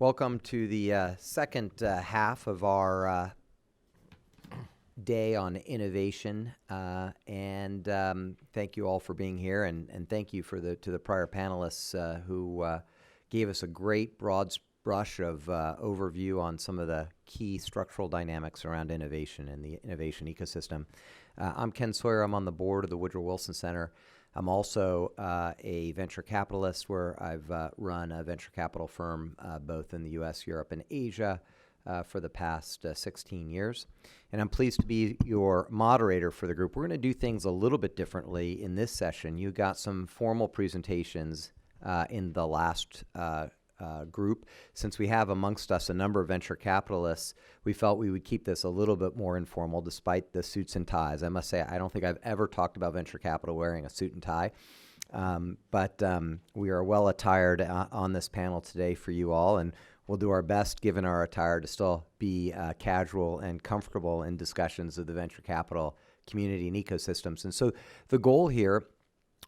Welcome to the second half of our day on innovation, and thank you all for being here, and thank you to the prior panelists who gave us a great broad brush of overview on some of the key structural dynamics around innovation and the innovation ecosystem. I'm Ken Sawyer. I'm on the board of the Woodrow Wilson Center. I'm also a venture capitalist where I've run a venture capital firm both in the U.S., Europe, and Asia for the past 16 years. And I'm pleased to be your moderator for the group. We're going to do things a little bit differently in this session. You got some formal presentations in the last group. Since we have amongst us a number of venture capitalists, we felt we would keep this a little bit more informal despite the suits and ties. I must say, I don't think I've ever talked about venture capital wearing a suit and tie, but we are well attired on this panel today for you all, and we'll do our best, given our attire, to still be casual and comfortable in discussions of the venture capital community and ecosystems. And so the goal here,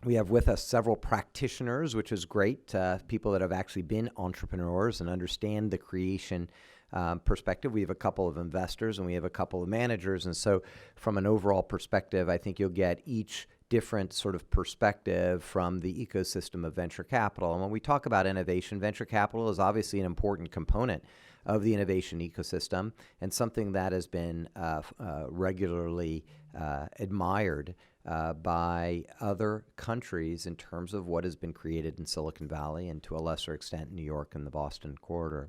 we have with us several practitioners, which is great, people that have actually been entrepreneurs and understand the creation perspective. We have a couple of investors and we have a couple of managers. And so from an overall perspective, I think you'll get each different sort of perspective from the ecosystem of venture capital. And when we talk about innovation, venture capital is obviously an important component of the innovation ecosystem and something that has been regularly admired by other countries in terms of what has been created in Silicon Valley and to a lesser extent New York and the Boston corridor.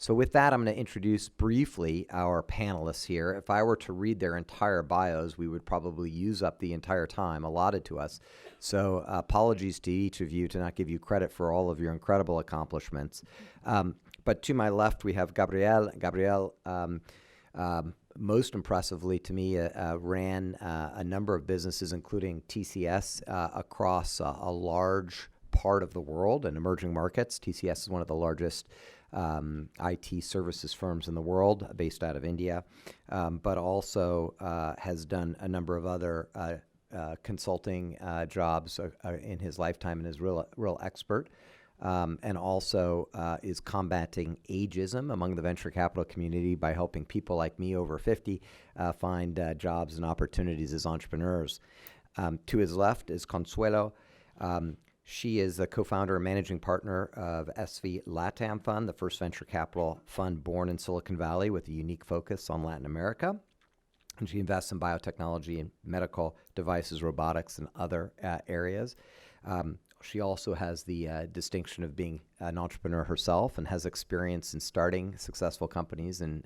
So with that, I'm going to introduce briefly our panelists here. If I were to read their entire bios, we would probably use up the entire time allotted to us. So apologies to each of you to not give you credit for all of your incredible accomplishments. But to my left, we have Gabriel. Gabriel, most impressively to me, ran a number of businesses, including TCS, across a large part of the world and emerging markets. TCS is one of the largest IT services firms in the world, based out of India, but also has done a number of other consulting jobs in his lifetime and is real expert. And also is combating ageism among the venture capital community by helping people like me over 50 find jobs and opportunities as entrepreneurs. To his left is Consuelo. She is the co-founder and managing partner of SV LATAM Fund, the first venture capital fund born in Silicon Valley with a unique focus on Latin America. And she invests in biotechnology and medical devices, robotics, and other areas. She also has the distinction of being an entrepreneur herself and has experience in starting successful companies and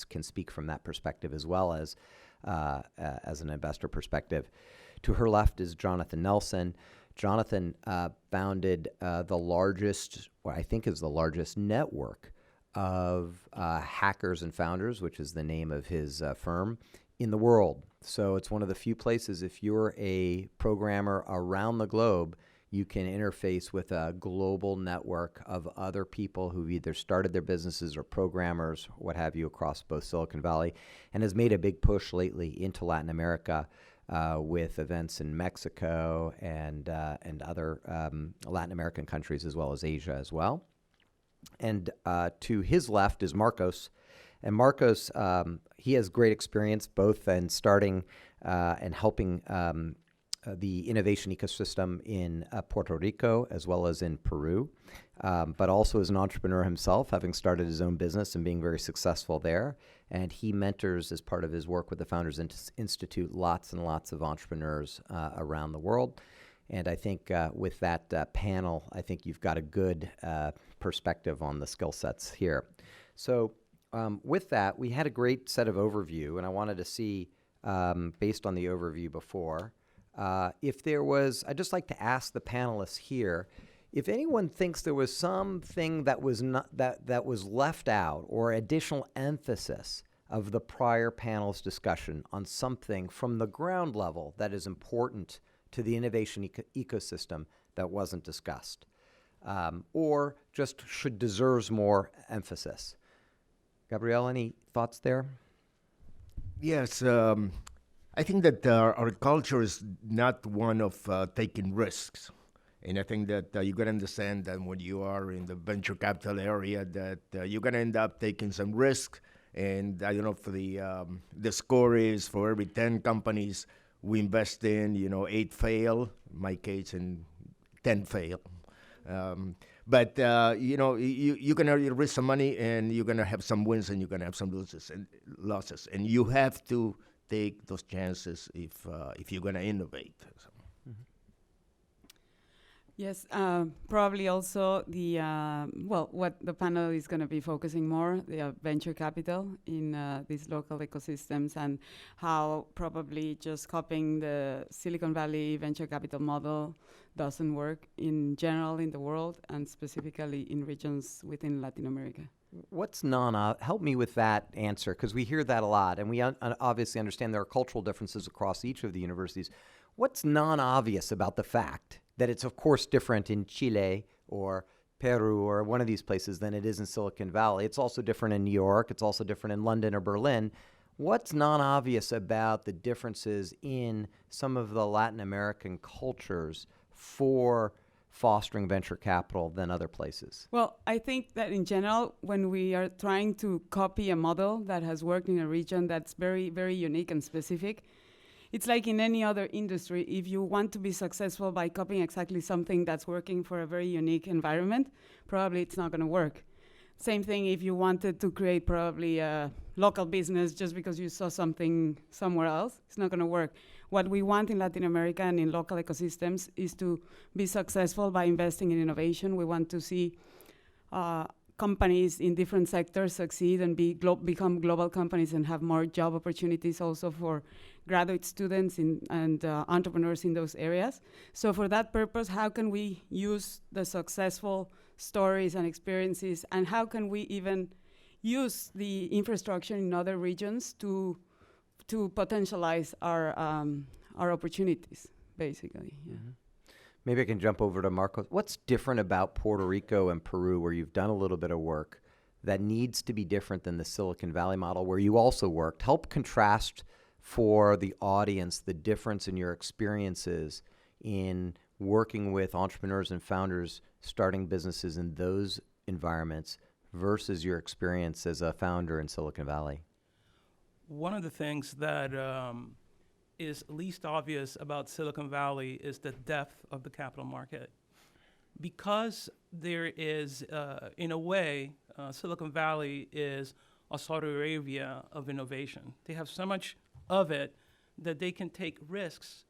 can speak from that perspective as well as an investor perspective. To her left is Jonathan Nelson. Jonathan founded the largest, what I think is the largest network of hackers and founders, which is the name of his firm, in the world. So it's one of the few places, if you're a programmer around the globe, you can interface with a global network of other people who've either started their businesses or programmers, what have you, across both Silicon Valley, and has made a big push lately into Latin America with events in Mexico and other Latin American countries, as well as Asia as well. And to his left is Marcos. And Marcos, he has great experience both in starting and helping the innovation ecosystem in Puerto Rico as well as in Peru, but also as an entrepreneur himself, having started his own business and being very successful there. And he mentors, as part of his work with the Founders Institute, lots and lots of entrepreneurs around the world. And I think with that panel, I think you've got a good perspective on the skill sets here. So with that, we had a great set of overview, and I wanted to see, based on the overview before, if there was, I'd just like to ask the panelists here, if anyone thinks there was something that was not that was left out or additional emphasis of the prior panel's discussion on something from the ground level that is important to the innovation ecosystem that wasn't discussed, or just deserves more emphasis. Gabriel, any thoughts there? Yes, I think that our culture is not one of taking risks. And I think that you're going to understand that when you are in the venture capital area that you're going to end up taking some risk. And I don't know, for the score is for every 10 companies we invest in, 8 fail, in my case, and 10 fail. But you're going to risk some money, and you're going to have some wins, and you're going to have some losses. And you have to take those chances if you're going to innovate. So. Yes, probably also what the panel is going to be focusing more, the venture capital in these local ecosystems, and how probably just copying the Silicon Valley venture capital model doesn't work in general in the world, and specifically in regions within Latin America. What's help me with that answer, because we hear that a lot, and we obviously understand there are cultural differences across each of the universities. What's non-obvious about the fact that it's, of course, different in Chile or Peru or one of these places than it is in Silicon Valley? It's also different in New York. It's also different in London or Berlin. What's non-obvious about the differences in some of the Latin American cultures for fostering venture capital than other places? Well, I think that in general, when we are trying to copy a model that has worked in a region that's very, very unique and specific, it's like in any other industry. If you want to be successful by copying exactly something that's working for a very unique environment, probably it's not going to work. Same thing if you wanted to create probably a local business just because you saw something somewhere else, it's not going to work. What we want in Latin America and in local ecosystems is to be successful by investing in innovation. We want to see companies in different sectors succeed and become global companies and have more job opportunities also for graduate students and entrepreneurs in those areas. So for that purpose, how can we use the successful stories and experiences, and how can we even use the infrastructure in other regions to potentialize our opportunities, basically. Yeah. Mm-hmm. Maybe I can jump over to Marcos. What's different about Puerto Rico and Peru, where you've done a little bit of work, that needs to be different than the Silicon Valley model, where you also worked? Help contrast for the audience the difference in your experiences in working with entrepreneurs and founders starting businesses in those environments versus your experience as a founder in Silicon Valley. One of the things that is least obvious about Silicon Valley is the depth of the capital market. Because there is, in a way, Silicon Valley is a Saudi Arabia of innovation. They have so much of it that they can take risks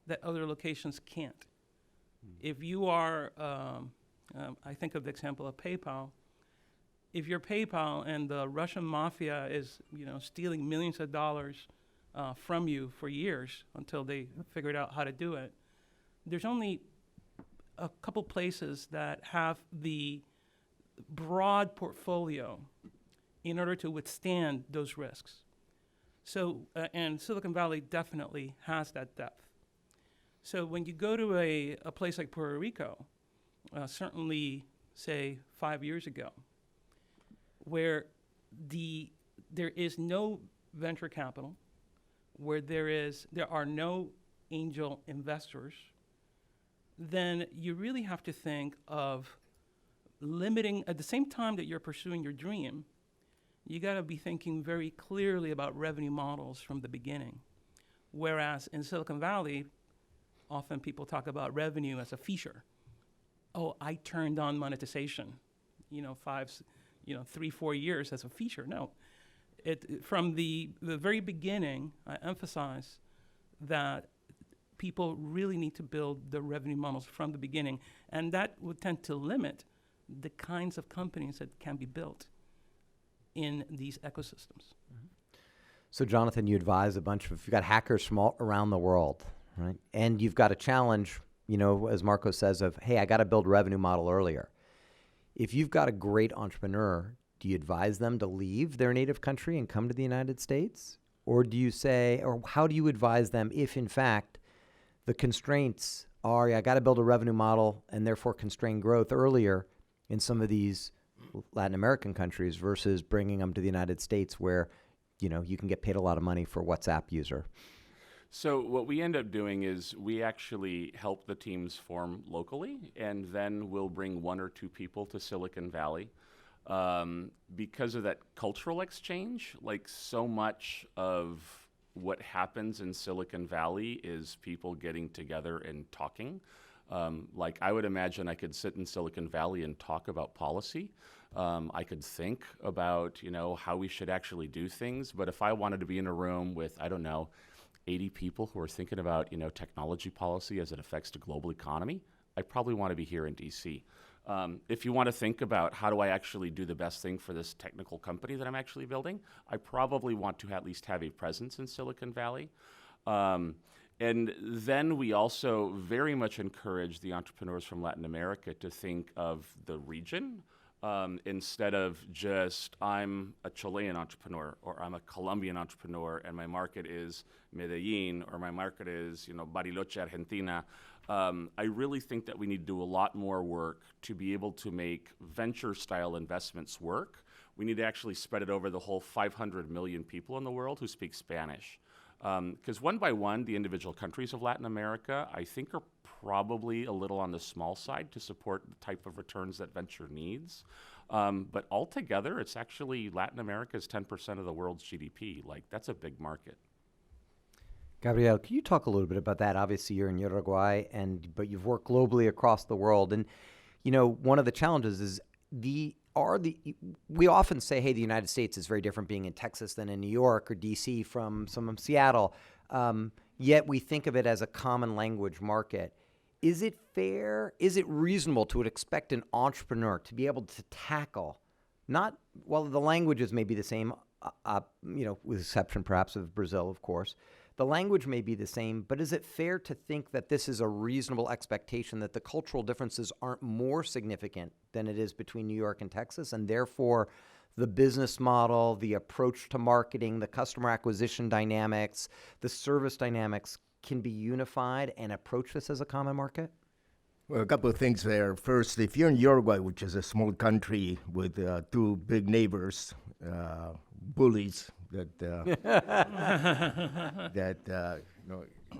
that other locations can't. If you are, I think of the example of PayPal. If you're PayPal and the Russian mafia is, stealing millions of dollars from you for years until they figured out how to do it, there's only a couple places that have the broad portfolio in order to withstand those risks. So, and Silicon Valley definitely has that depth. So when you go to a place like Puerto Rico, certainly, say, 5 years ago, where there is no venture capital, where there are no angel investors, then you really have to think of limiting, at the same time that you're pursuing your dream, you gotta be thinking very clearly about revenue models from the beginning. Whereas in Silicon Valley, often people talk about revenue as a feature. Oh, I turned on monetization, 3-4 years as a feature. No, from the very beginning, I emphasize that people really need to build the revenue models from the beginning, and that would tend to limit the kinds of companies that can be built in these ecosystems. Mm-hmm. So Jonathan, you advise you've got hackers from all around the world, right? And you've got a challenge, as Marco says, of, hey, I got to build a revenue model earlier. If you've got a great entrepreneur, do you advise them to leave their native country and come to the United States? Or do you say, or how do you advise them if, in fact, the constraints are, I got to build a revenue model and therefore constrain growth earlier in some of these Latin American countries versus bringing them to the United States where, you can get paid a lot of money for WhatsApp user? So what we end up doing is we actually help the teams form locally, and then we'll bring 1 or 2 people to Silicon Valley. Because of that cultural exchange, like so much of what happens in Silicon Valley is people getting together and talking. Like I would imagine I could sit in Silicon Valley and talk about policy. I could think about, how we should actually do things. But if I wanted to be in a room with, I don't know, 80 people who are thinking about, technology policy as it affects the global economy, I probably want to be here in DC. If you want to think about how do I actually do the best thing for this technical company that I'm actually building, I probably want to at least have a presence in Silicon Valley. And then we also very much encourage the entrepreneurs from Latin America to think of the region instead of just I'm a Chilean entrepreneur or I'm a Colombian entrepreneur and my market is Medellin or my market is Bariloche, Argentina. I really think that we need to do a lot more work to be able to make venture-style investments work. We need to actually spread it over the whole 500 million people in the world who speak Spanish. Because one by one, the individual countries of Latin America, I think, are probably a little on the small side to support the type of returns that venture needs. But altogether, it's actually Latin America is 10% of the world's GDP. Like, that's a big market. Gabriel, can you talk a little bit about that? Obviously, you're in Uruguay, but you've worked globally across the world. And, one of the challenges is we often say, hey, the United States is very different being in Texas than in New York or DC from Seattle. Yet we think of it as a common language market. Is it fair? Is it reasonable to expect an entrepreneur to be able to tackle the languages may be the same, with exception perhaps of Brazil, of course. The language may be the same, but is it fair to think that this is a reasonable expectation that the cultural differences aren't more significant than it is between New York and Texas, and therefore the business model, the approach to marketing, the customer acquisition dynamics, the service dynamics can be unified and approach this as a common market? Well, a couple of things there. First, if you're in Uruguay, which is a small country with 2 big neighbors, bullies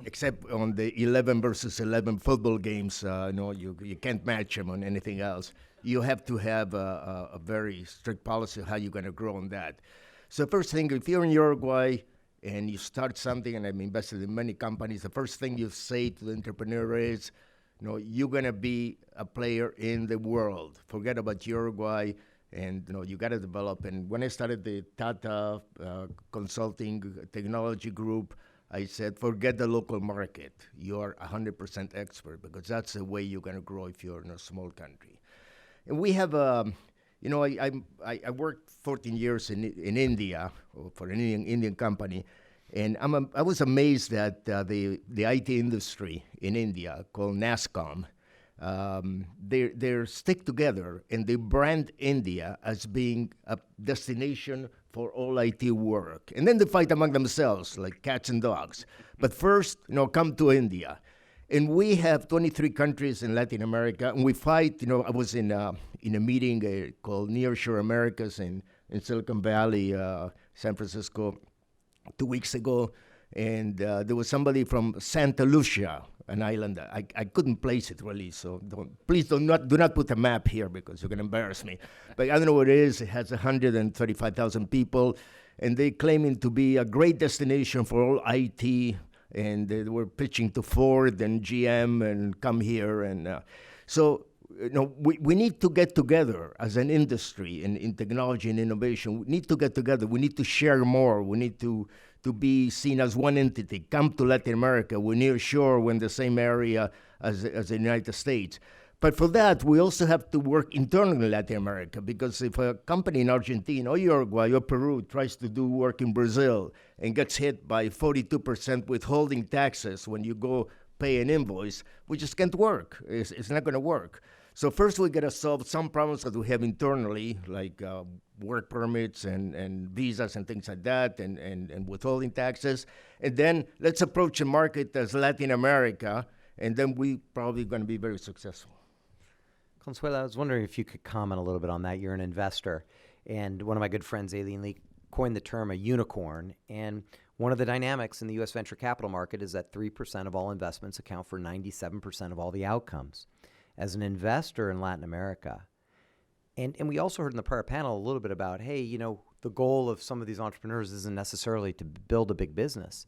except on the 11 versus 11 football games, you can't match them on anything else. You have to have a very strict policy of how you're going to grow on that. So first thing, if you're in Uruguay and you start something, and I've invested in many companies, the first thing you say to the entrepreneur is, you're going to be a player in the world. Forget about Uruguay. And you got to develop. And when I started the Tata Consulting Technology Group, I said, forget the local market. You're 100% expert because that's the way you're going to grow if you're in a small country. And we have, I worked 14 years in India for an Indian company, and I was amazed that the IT industry in India called NASCOM. They stick together and they brand India as being a destination for all IT work. And then they fight among themselves like cats and dogs. But first, come to India. And we have 23 countries in Latin America, and we fight. I was in a meeting called Nearshore Americas in Silicon Valley, San Francisco, 2 weeks ago. And there was somebody from Santa Lucia, an island. I couldn't place it really, so please do not put a map here because you're going to embarrass me. But I don't know what it is. It has 135,000 people, and they claiming to be a great destination for all IT. And they were pitching to Ford and GM and come here. And so we need to get together as an industry in technology and innovation. We need to get together. We need to share more. We need to be seen as one entity. Come to Latin America. We're near shore. We're in the same area as the United States. But for that, we also have to work internally in Latin America, because if a company in Argentina or Uruguay or Peru tries to do work in Brazil and gets hit by 42% withholding taxes when you go pay an invoice, we just can't work. It's not going to work. So first we got to solve some problems that we have internally, like work permits and visas and things like that, and withholding taxes. And then let's approach the market as Latin America, and then we probably going to be very successful. Consuelo, I was wondering if you could comment a little bit on that. You're an investor, and one of my good friends, Aileen Lee, coined the term a unicorn. And One of the dynamics in the U.S. venture capital market is that 3% of all investments account for 97% of all the outcomes. As an investor in Latin America, and we also heard in the prior panel a little bit about, hey, you know, the goal of some of these entrepreneurs isn't necessarily to build a big business.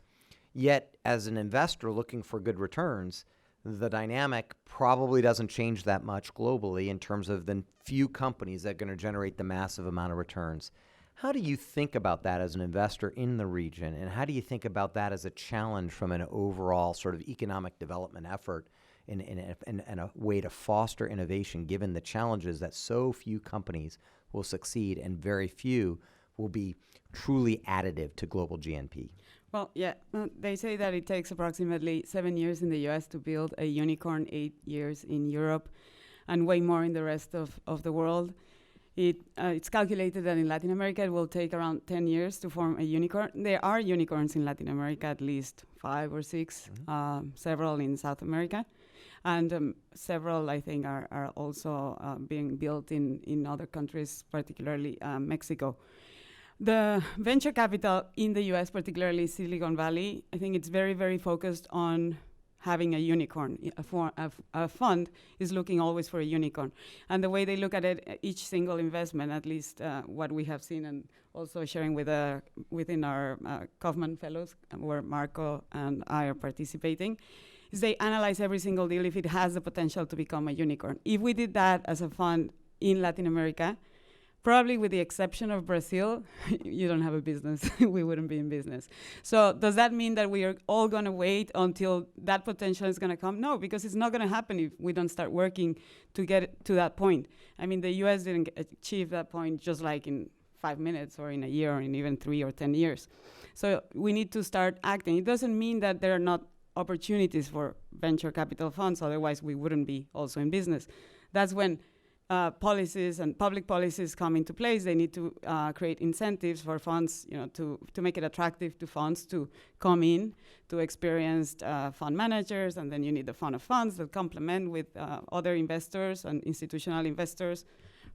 Yet, as an investor looking for good returns, the dynamic probably doesn't change that much globally in terms of the few companies that are going to generate the massive amount of returns. How do you think about that as an investor in the region, and how do you think about that as a challenge from an overall sort of economic development effort in a way to foster innovation, given the challenges that so few companies will succeed and very few will be truly additive to global GNP? Well, yeah, they say that it takes approximately 7 years in the US to build a unicorn, 8 years in Europe, and way more in the rest of the world. It's calculated that in Latin America it will take around 10 years to form a unicorn. There are unicorns in Latin America, at least 5 or 6, several in South America. And several, I think, are also being built in other countries, particularly Mexico. The venture capital in the US, particularly Silicon Valley, I think it's very, very focused on having a unicorn. A fund is looking always for a unicorn. And the way they look at it, each single investment, at least what we have seen, and also sharing within our Kaufman Fellows, where Marco and I are participating, is they analyze every single deal if it has the potential to become a unicorn. If we did that as a fund in Latin America, probably with the exception of Brazil, you don't have a business. We wouldn't be in business. So does that mean that we are all going to wait until that potential is going to come? No, because it's not going to happen if we don't start working to get to that point. I mean, the US didn't achieve that point just like in 5 minutes or in a year or in even 3 or 10 years. So we need to start acting. It doesn't mean that there are not opportunities for venture capital funds, otherwise we wouldn't be also in business. That's when policies and public policies come into place. They need to create incentives for funds, to make it attractive to funds to come in, to experienced fund managers, and then you need the fund of funds that complement with other investors and institutional investors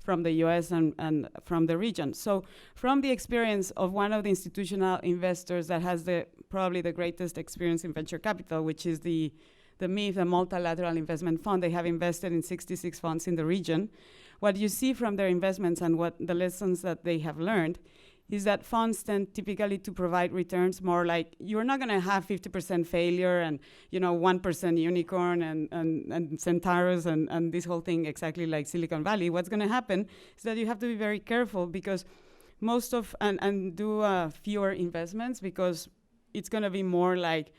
from the US and from the region. So from the experience of one of the institutional investors that has probably the greatest experience in venture capital, which is the MIF, the Multilateral Investment Fund, they have invested in 66 funds in the region. What you see from their investments and what the lessons that they have learned is that funds tend typically to provide returns more like you're not going to have 50% failure and 1% unicorn and centauros and this whole thing exactly like Silicon Valley. What's going to happen is that you have to be very careful because and do fewer investments, because it's going to be more like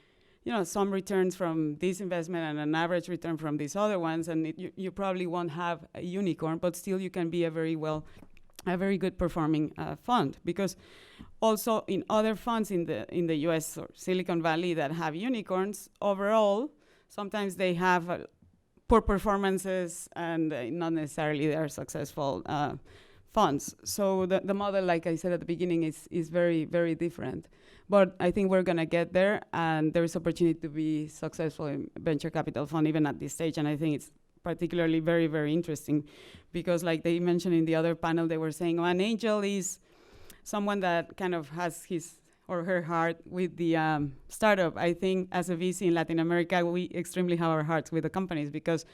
some returns from this investment and an average return from these other ones, and you probably won't have a unicorn, but still you can be a very good performing fund. Because also in other funds in the US or Silicon Valley that have unicorns, overall, sometimes they have poor performances and not necessarily they are successful funds. So the model, like I said at the beginning, is very, very different. But I think we're going to get there, and there is opportunity to be successful in venture capital fund even at this stage. And I think it's particularly very, very interesting because, like they mentioned in the other panel, they were saying, an angel is someone that kind of has his or her heart with the startup. I think as a VC in Latin America, we extremely have our hearts with the companies because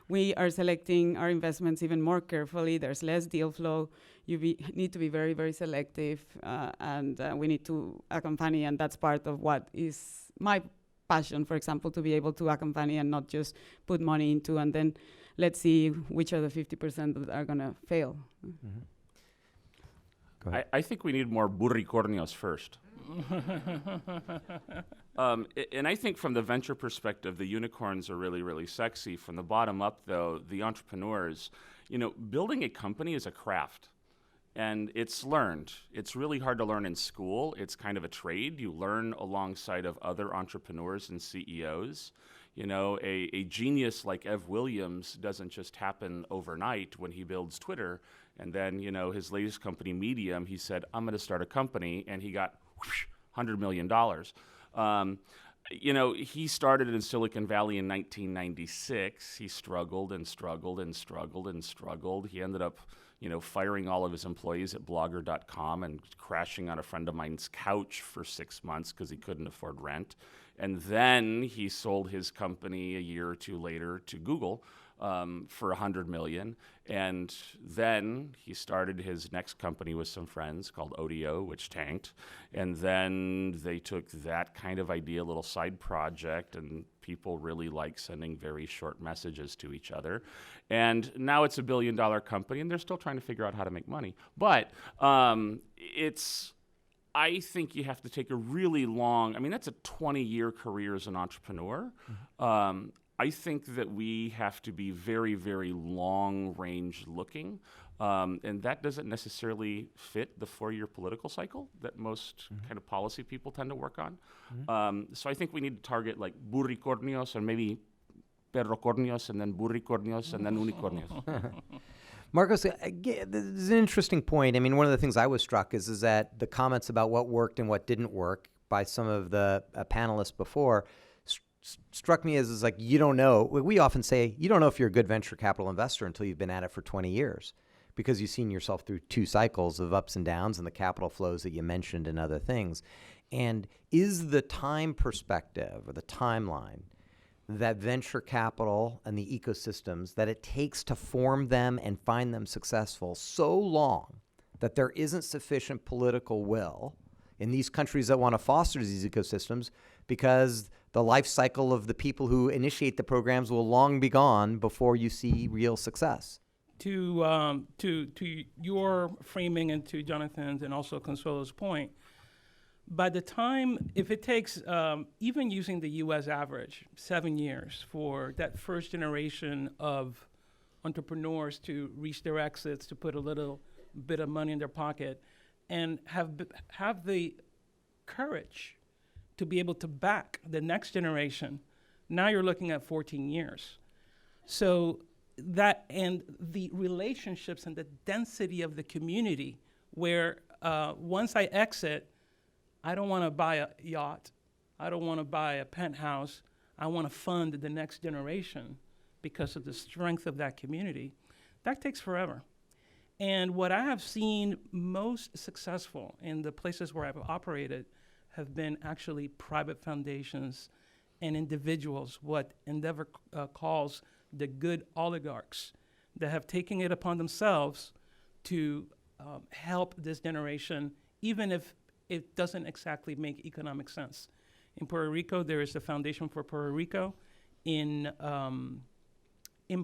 we are selecting our investments even more carefully. There's less deal flow. You need to be very, very selective, and we need to accompany, and that's part of what is my passion, for example, to be able to accompany and not just put money into, and then let's see which are the 50% that are going to fail. Mm-hmm. Go ahead. I think we need more burricornios first. And I think from the venture perspective, the unicorns are really, really sexy. From the bottom up, though, the entrepreneurs, building a company is a craft. And it's learned. It's really hard to learn in school. It's kind of a trade. You learn alongside of other entrepreneurs and CEOs. A genius like Ev Williams doesn't just happen overnight when he builds Twitter. And then, his latest company, Medium, he said, I'm going to start a company. And he got $100 million. He started in Silicon Valley in 1996. He struggled and struggled and struggled and struggled. He ended up, firing all of his employees at blogger.com and crashing on a friend of mine's couch for 6 months because he couldn't afford rent. And then he sold his company a year or two later to Google for $100 million. And then he started his next company with some friends called ODO, which tanked. And then they took that kind of idea, a little side project, and people really like sending very short messages to each other. And now it's $1 billion company, and they're still trying to figure out how to make money. But I think you have to take a really long, that's a 20-year career as an entrepreneur. Mm-hmm. I think that we have to be very, very long-range looking, and that doesn't necessarily fit the 4-year political cycle that most kind of policy people tend to work on. Mm-hmm. So I think we need to target like burricornios and maybe perrocornios and then burricornios and then unicornios. Marcos, this is an interesting point. One of the things I was struck is that the comments about what worked and what didn't work by some of the panelists before struck me as like, you don't know. We often say you don't know if you're a good venture capital investor until you've been at it for 20 years because you've seen yourself through 2 cycles of ups and downs and the capital flows that you mentioned and other things. And is the time perspective or the timeline that venture capital and the ecosystems that it takes to form them and find them successful so long that there isn't sufficient political will in these countries that want to foster these ecosystems because the life cycle of the people who initiate the programs will long be gone before you see real success? To your framing and to Jonathan's and also Consuelo's point, by the time, if it takes, even using the U.S. average, 7 years for that first generation of entrepreneurs to reach their exits, to put a little bit of money in their pocket, and have the courage to be able to back the next generation, now you're looking at 14 years. So that, and the relationships and the density of the community where once I exit, I don't want to buy a yacht. I don't want to buy a penthouse. I want to fund the next generation because of the strength of that community. That takes forever. And what I have seen most successful in the places where I've operated have been actually private foundations and individuals, what Endeavor calls the good oligarchs, that have taken it upon themselves to help this generation, even if it doesn't exactly make economic sense. In Puerto Rico, there is the Foundation for Puerto Rico. In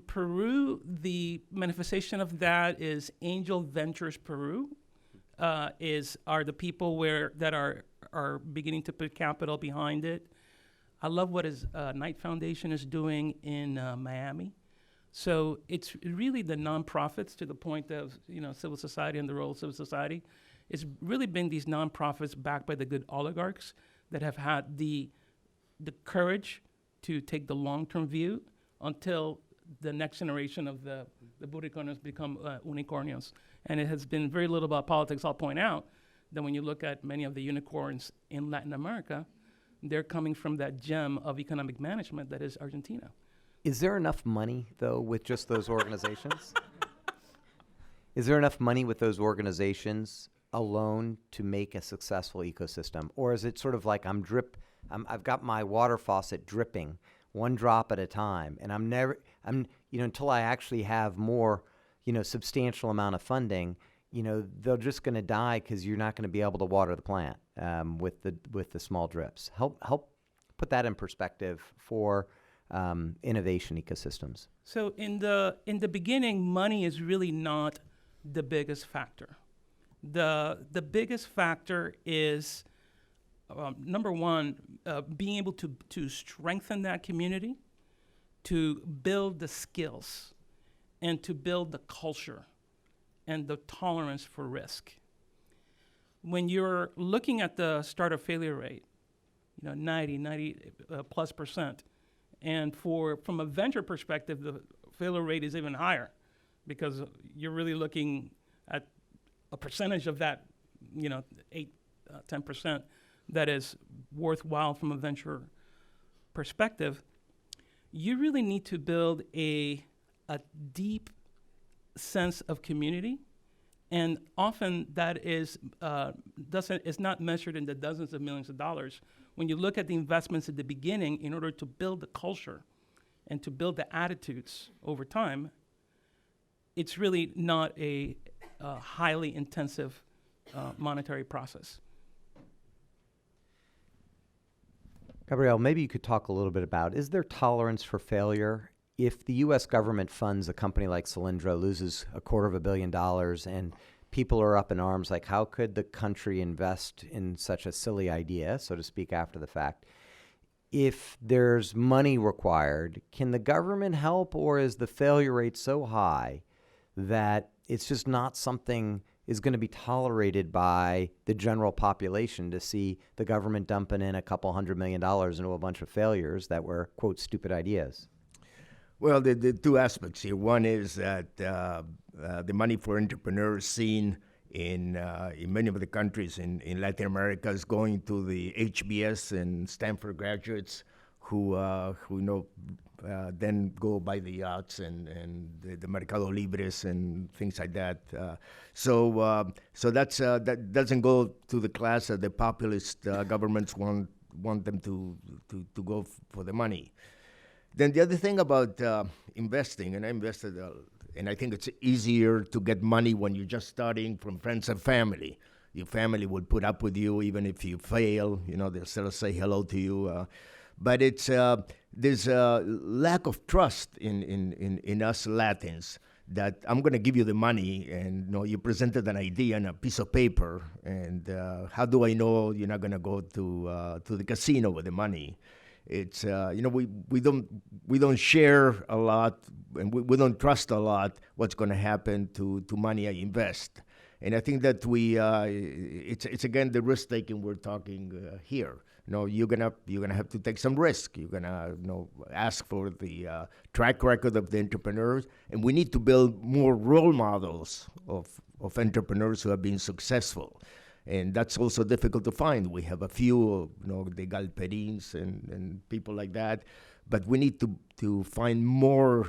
Peru, the manifestation of that is Angel Ventures Peru, are the people that are beginning to put capital behind it. I love what Knight Foundation is doing in Miami. So it's really the nonprofits, to the point of civil society and the role of civil society. It's really been these nonprofits backed by the good oligarchs that have had the courage to take the long-term view until the next generation of the burricornios become unicornios. And it has been very little about politics. I'll point out that when you look at many of the unicorns in Latin America, they're coming from that gem of economic management that is Argentina. Is there enough money, though, with just those organizations? Is there enough money with those organizations alone to make a successful ecosystem? Or is it sort of like I've got my water faucet dripping one drop at a time, and until I actually have more, substantial amount of funding, they're just going to die because you're not going to be able to water the plant with the small drips. Help put that in perspective for innovation ecosystems. So in the beginning, money is really not the biggest factor. The biggest factor is number one, being able to strengthen that community, to build the skills, and to build the culture and the tolerance for risk. When you're looking at the startup failure rate, 90 plus percent, and from a venture perspective, the failure rate is even higher because you're really looking at a percentage of that, 10% that is worthwhile from a venture perspective. You really need to build a deep sense of community. And often that is not measured in the dozens of millions of dollars. When you look at the investments at the beginning in order to build the culture and to build the attitudes over time, it's really not a highly intensive monetary process. Gabriel, maybe you could talk a little bit about, is there tolerance for failure? If the U.S. government funds a company like Solyndra, loses $250 million, and people are up in arms, like how could the country invest in such a silly idea, so to speak, after the fact? If there's money required, can the government help, or is the failure rate so high that it's just not something is going to be tolerated by the general population to see the government dumping in $200 million into a bunch of failures that were, quote, stupid ideas? Well, the two aspects here. One is that the money for entrepreneurs seen in many of the countries in Latin America is going to the HBS and Stanford graduates who then go buy the yachts and the Mercado Libres and things like that. So that doesn't go to the class that the populist governments want them to go for the money. Then the other thing about investing, and I invested, and I think it's easier to get money when you're just starting from friends and family. Your family will put up with you even if you fail. They'll still say hello to you. But there's a lack of trust in us Latins that I'm going to give you the money, and you presented an idea on a piece of paper, and how do I know you're not going to go to the casino with the money? It's we don't share a lot, and we don't trust a lot what's going to happen to money I invest, and I think that it's again the risk taking we're talking here. You're gonna have to take some risk. You're gonna ask for the track record of the entrepreneurs, and we need to build more role models of entrepreneurs who have been successful. And that's also difficult to find. We have a few, the Galperins and people like that, but we need to find more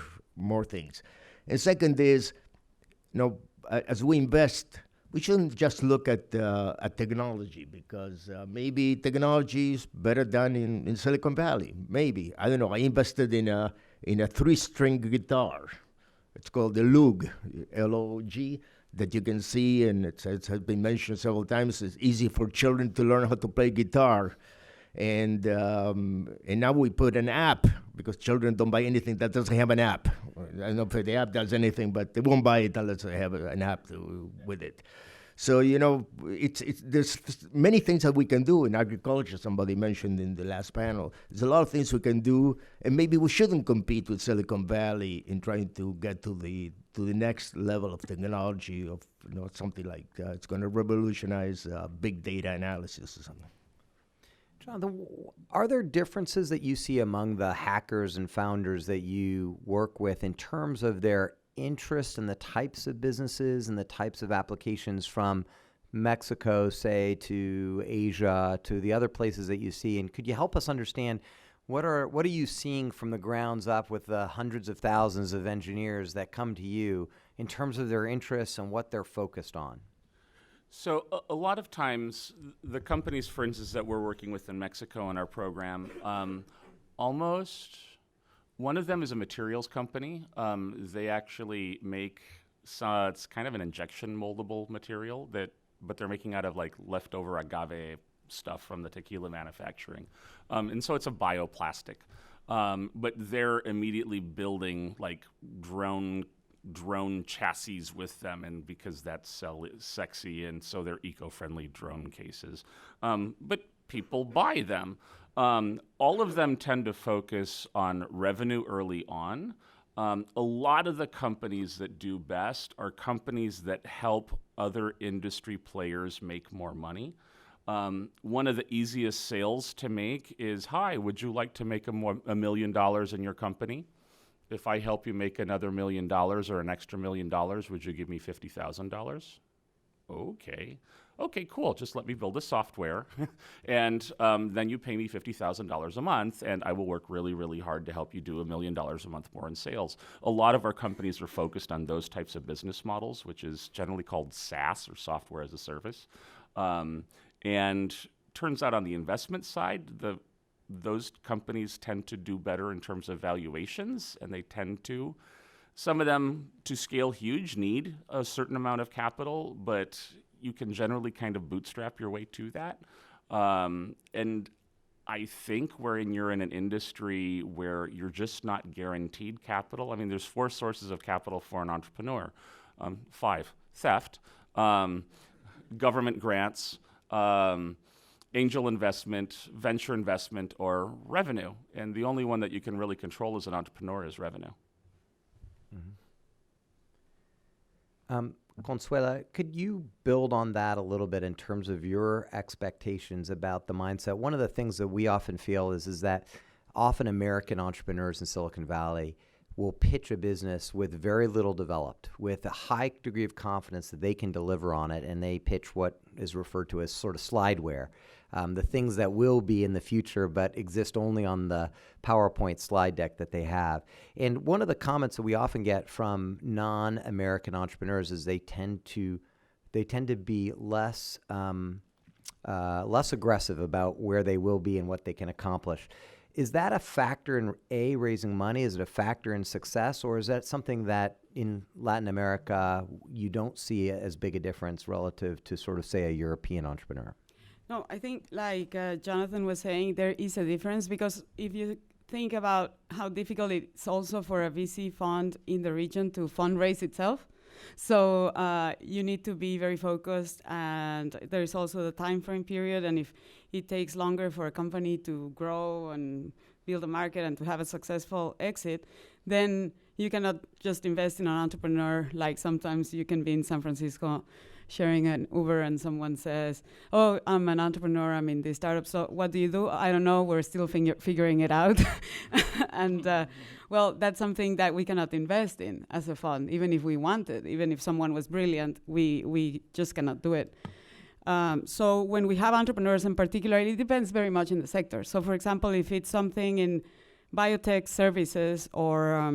things. And second is, as we invest, we shouldn't just look at technology, because maybe technology is better done in Silicon Valley. Maybe, I don't know. I invested in a 3-string guitar. It's called the Loog, L-O-G. That you can see, and it has been mentioned several times. It's easy for children to learn how to play guitar, and now we put an app, because children don't buy anything that doesn't have an app. I don't know if the app does anything, but they won't buy it unless they have an app with it. So there's many things that we can do in agriculture. Somebody mentioned in the last panel. There's a lot of things we can do, and maybe we shouldn't compete with Silicon Valley in trying to get to the next level of technology of something like it's going to revolutionize big data analysis or something. John, are there differences that you see among the hackers and founders that you work with in terms of their interest in the types of businesses and the types of applications, from Mexico, say, to Asia, to the other places that you see? And could you help us understand what are you seeing from the grounds up with the hundreds of thousands of engineers that come to you in terms of their interests and what they're focused on? So a lot of times, the companies, for instance, that we're working with in Mexico in our program, almost one of them is a materials company. They actually make, it's kind of an injection moldable material but they're making out of like leftover agave stuff from the tequila manufacturing. And so it's a bioplastic. But they're immediately building like drone chassis with them, and because that's sexy, and so they're eco-friendly drone cases. But people buy them. All of them tend to focus on revenue early on. A lot of the companies that do best are companies that help other industry players make more money. One of the easiest sales to make is, hi, would you like to make $1 million in your company? If I help you make another $1 million or an extra $1 million, would you give me $50,000? Okay, cool. Just let me build a software, and then you pay me $50,000 a month, and I will work really, really hard to help you do $1 million a month more in sales. A lot of our companies are focused on those types of business models, which is generally called SaaS, or software as a service. And turns out on the investment side, those companies tend to do better in terms of valuations, and they tend to. Some of them, to scale huge, need a certain amount of capital, but you can generally kind of bootstrap your way to that. And I think you're in an industry where you're just not guaranteed capital. I mean, there's 4 sources of capital for an entrepreneur. 5, theft, government grants, angel investment, venture investment, or revenue. And the only one that you can really control as an entrepreneur is revenue. Consuela, could you build on that a little bit in terms of your expectations about the mindset? One of the things that we often feel is that often American entrepreneurs in Silicon Valley will pitch a business with very little developed, with a high degree of confidence that they can deliver on it, and they pitch what is referred to as sort of slideware. The things that will be in the future but exist only on the PowerPoint slide deck that they have. And one of the comments that we often get from non-American entrepreneurs is they tend to be less aggressive about where they will be and what they can accomplish. Is that a factor in raising money? Is it a factor in success, or is that something that in Latin America you don't see as big a difference relative to sort of, say, a European entrepreneur? No, I think like Jonathan was saying, there is a difference, because if you think about how difficult it's also for a VC fund in the region to fundraise itself. So you need to be very focused, and there's also the time frame period, and if it takes longer for a company to grow and build a market and to have a successful exit, then you cannot just invest in an entrepreneur. Like sometimes you can be in San Francisco sharing an Uber and someone says, oh, I'm an entrepreneur, I'm in this startup, so what do you do? I don't know, we're still figuring it out. And well, that's something that we cannot invest in as a fund, even if we wanted. Even if someone was brilliant, we just cannot do it. So when we have entrepreneurs in particular, it depends very much in the sector. So for example, if it's something in biotech services or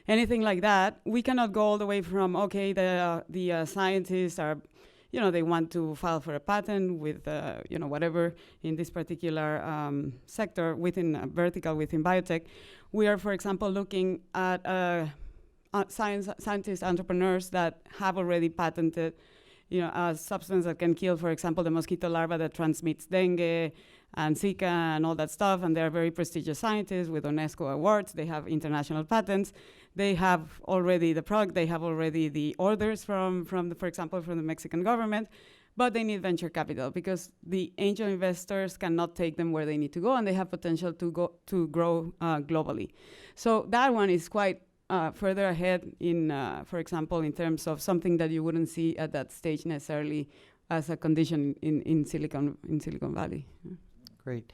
anything like that, we cannot go all the way from, okay, the scientists are, they want to file for a patent with, whatever in this particular sector within a vertical within biotech. We are, for example, looking at scientist entrepreneurs that have already patented, a substance that can kill, for example, the mosquito larva that transmits dengue and Zika and all that stuff. And they're very prestigious scientists with UNESCO awards. They have international patents. They have already the product. They have already the orders for example, from the Mexican government. But they need venture capital because the angel investors cannot take them where they need to go, and they have potential to grow globally. So that one is quite further ahead in, for example, in terms of something that you wouldn't see at that stage necessarily as a condition in Silicon Valley. Great.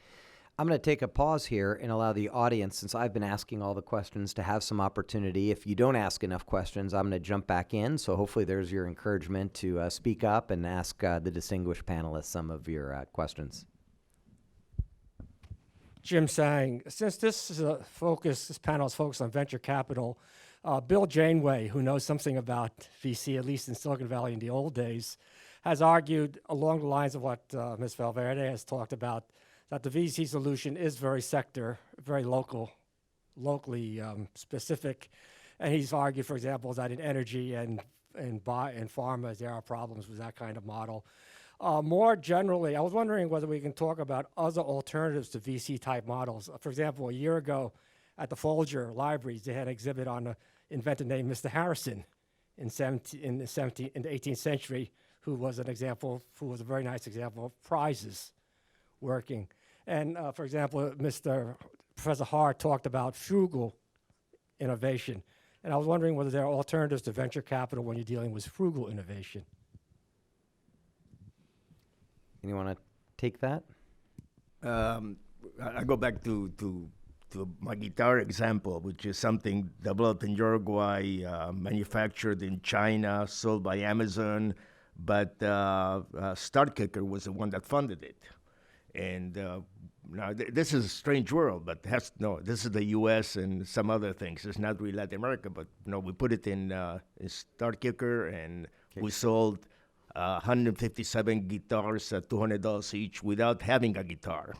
I'm going to take a pause here and allow the audience, since I've been asking all the questions, to have some opportunity. If you don't ask enough questions, I'm going to jump back in. So hopefully there's your encouragement to speak up and ask the distinguished panelists some of your questions. Jim Sang, since this panel is focused on venture capital, Bill Janeway, who knows something about VC, at least in Silicon Valley in the old days, has argued along the lines of what Ms. Valverde has talked about, that the VC solution is very very locally specific. And he's argued, for example, that in energy and pharma, there are problems with that kind of model. More generally, I was wondering whether we can talk about other alternatives to VC-type models. For example, a year ago at the Folger Libraries, they had an exhibit on an inventor named Mr. Harrison in the 18th century, who was a very nice example of prizes working. And for example, Professor Hart talked about frugal innovation. And I was wondering whether there are alternatives to venture capital when you're dealing with frugal innovation. Anyone want to take that? I go back to my guitar example, which is something developed in Uruguay, manufactured in China, sold by Amazon, but Start Kicker was the one that funded it. And now this is a strange world, but this is the U.S. and some other things. It's not really Latin America, but we put it in Start Kicker, and we sold 157 guitars at $200 each without having a guitar.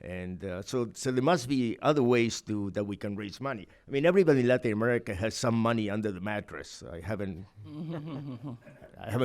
And so there must be other ways that we can raise money. I mean, everybody in Latin America has some money under the mattress. I haven't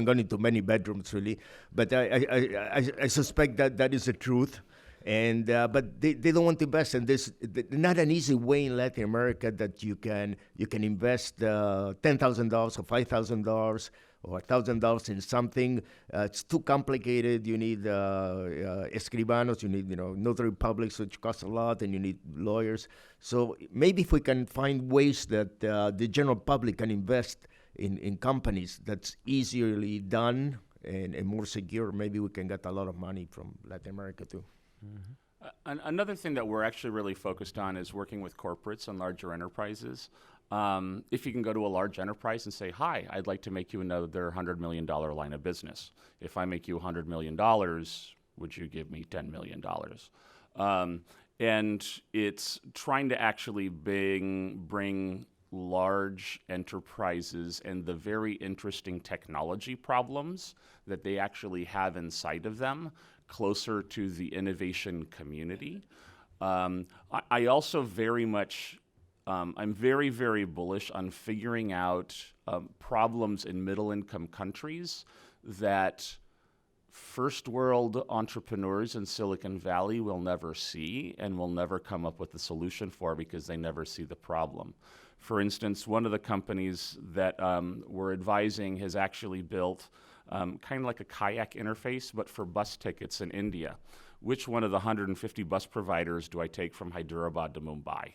gone into many bedrooms really, but I suspect that is the truth. And but they don't want to invest, and there's not an easy way in Latin America that you can invest $10,000 or $5,000 or $1,000 in something. It's too complicated. You need escribanos, you need notary publics, which cost a lot, and you need lawyers. So maybe if we can find ways that the general public can invest in companies that's easily done and more secure, maybe we can get a lot of money from Latin America too. Mm-hmm. Another thing that we're actually really focused on is working with corporates and larger enterprises. If you can go to a large enterprise and say, hi, I'd like to make you another $100 million line of business. If I make you $100 million, would you give me $10 million? And it's trying to actually bring large enterprises and the very interesting technology problems that they actually have inside of them closer to the innovation community. I also very much, I'm very, very bullish on figuring out problems in middle-income countries that first world entrepreneurs in Silicon Valley will never see and will never come up with a solution for because they never see the problem. For instance, one of the companies that we're advising has actually built kind of like a kayak interface, but for bus tickets in India. Which one of the 150 bus providers do I take from Hyderabad to Mumbai?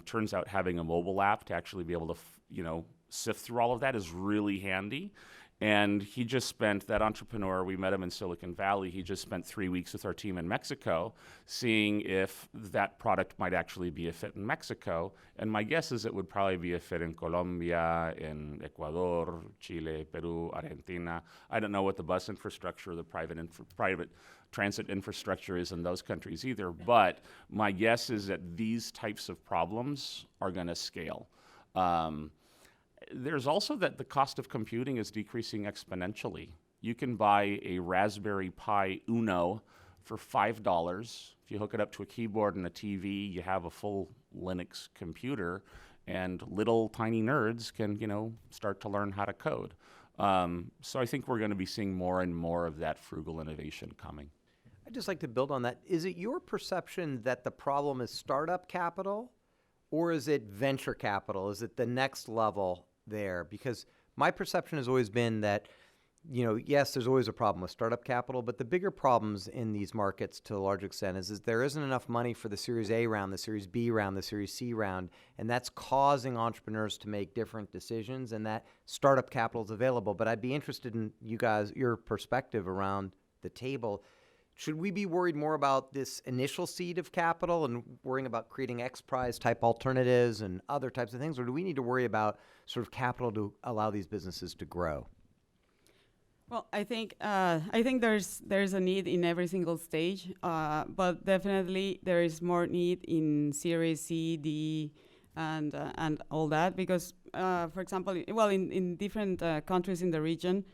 Turns out having a mobile app to actually be able to, sift through all of that is really handy. And he just spent, that entrepreneur, we met him in Silicon Valley, he just spent 3 weeks with our team in Mexico seeing if that product might actually be a fit in Mexico. And my guess is it would probably be a fit in Colombia, in Ecuador, Chile, Peru, Argentina. I don't know what the bus infrastructure, the private transit infrastructure is in those countries either, but my guess is that these types of problems are going to scale. There's also that the cost of computing is decreasing exponentially. You can buy a Raspberry Pi Uno for $5. If you hook it up to a keyboard and a TV, you have a full Linux computer, and little tiny nerds can, start to learn how to code. So I think we're going to be seeing more and more of that frugal innovation coming. I'd just like to build on that. Is it your perception that the problem is startup capital, or is it venture capital? Is it the next level there? Because my perception has always been that, yes, there's always a problem with startup capital, but the bigger problems in these markets to a large extent is there isn't enough money for the Series A round, the Series B round, the Series C round, and that's causing entrepreneurs to make different decisions, and that startup capital is available. But I'd be interested in your perspective around the table. Should we be worried more about this initial seed of capital and worrying about creating X-Prize type alternatives and other types of things, or do we need to worry about sort of capital to allow these businesses to grow? Well, I think there's a need in every single stage, but definitely there is more need in Series C, D, and all that because, for example, in different countries in the region,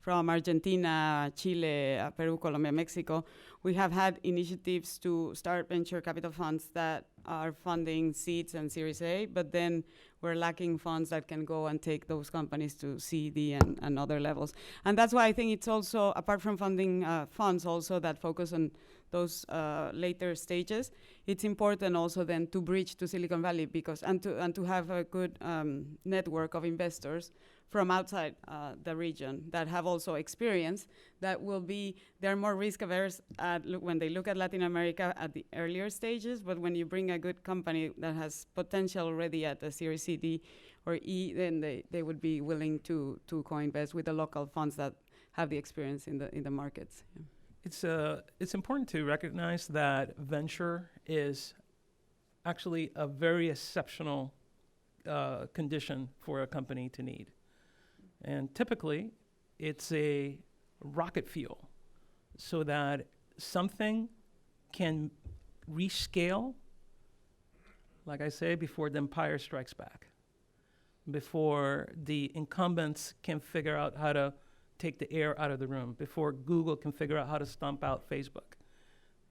from Argentina, Chile, Peru, Colombia, Mexico, we have had initiatives to start venture capital funds that are funding seeds and Series A, but then we're lacking funds that can go and take those companies to C, D, and other levels. And that's why I think it's also, apart from funding funds also that focus on those later stages, it's important also then to bridge to Silicon Valley and to have a good network of investors from outside the region that have also experience that they're more risk averse when they look at Latin America at the earlier stages, but when you bring a good company that has potential already at the Series C, D, or E, then they would be willing to co-invest with the local funds that have the experience in the markets. Yeah. It's important to recognize that venture is actually a very exceptional condition for a company to need. And typically, it's a rocket fuel so that something can rescale, like I say, before the empire strikes back, before the incumbents can figure out how to take the air out of the room, before Google can figure out how to stomp out Facebook.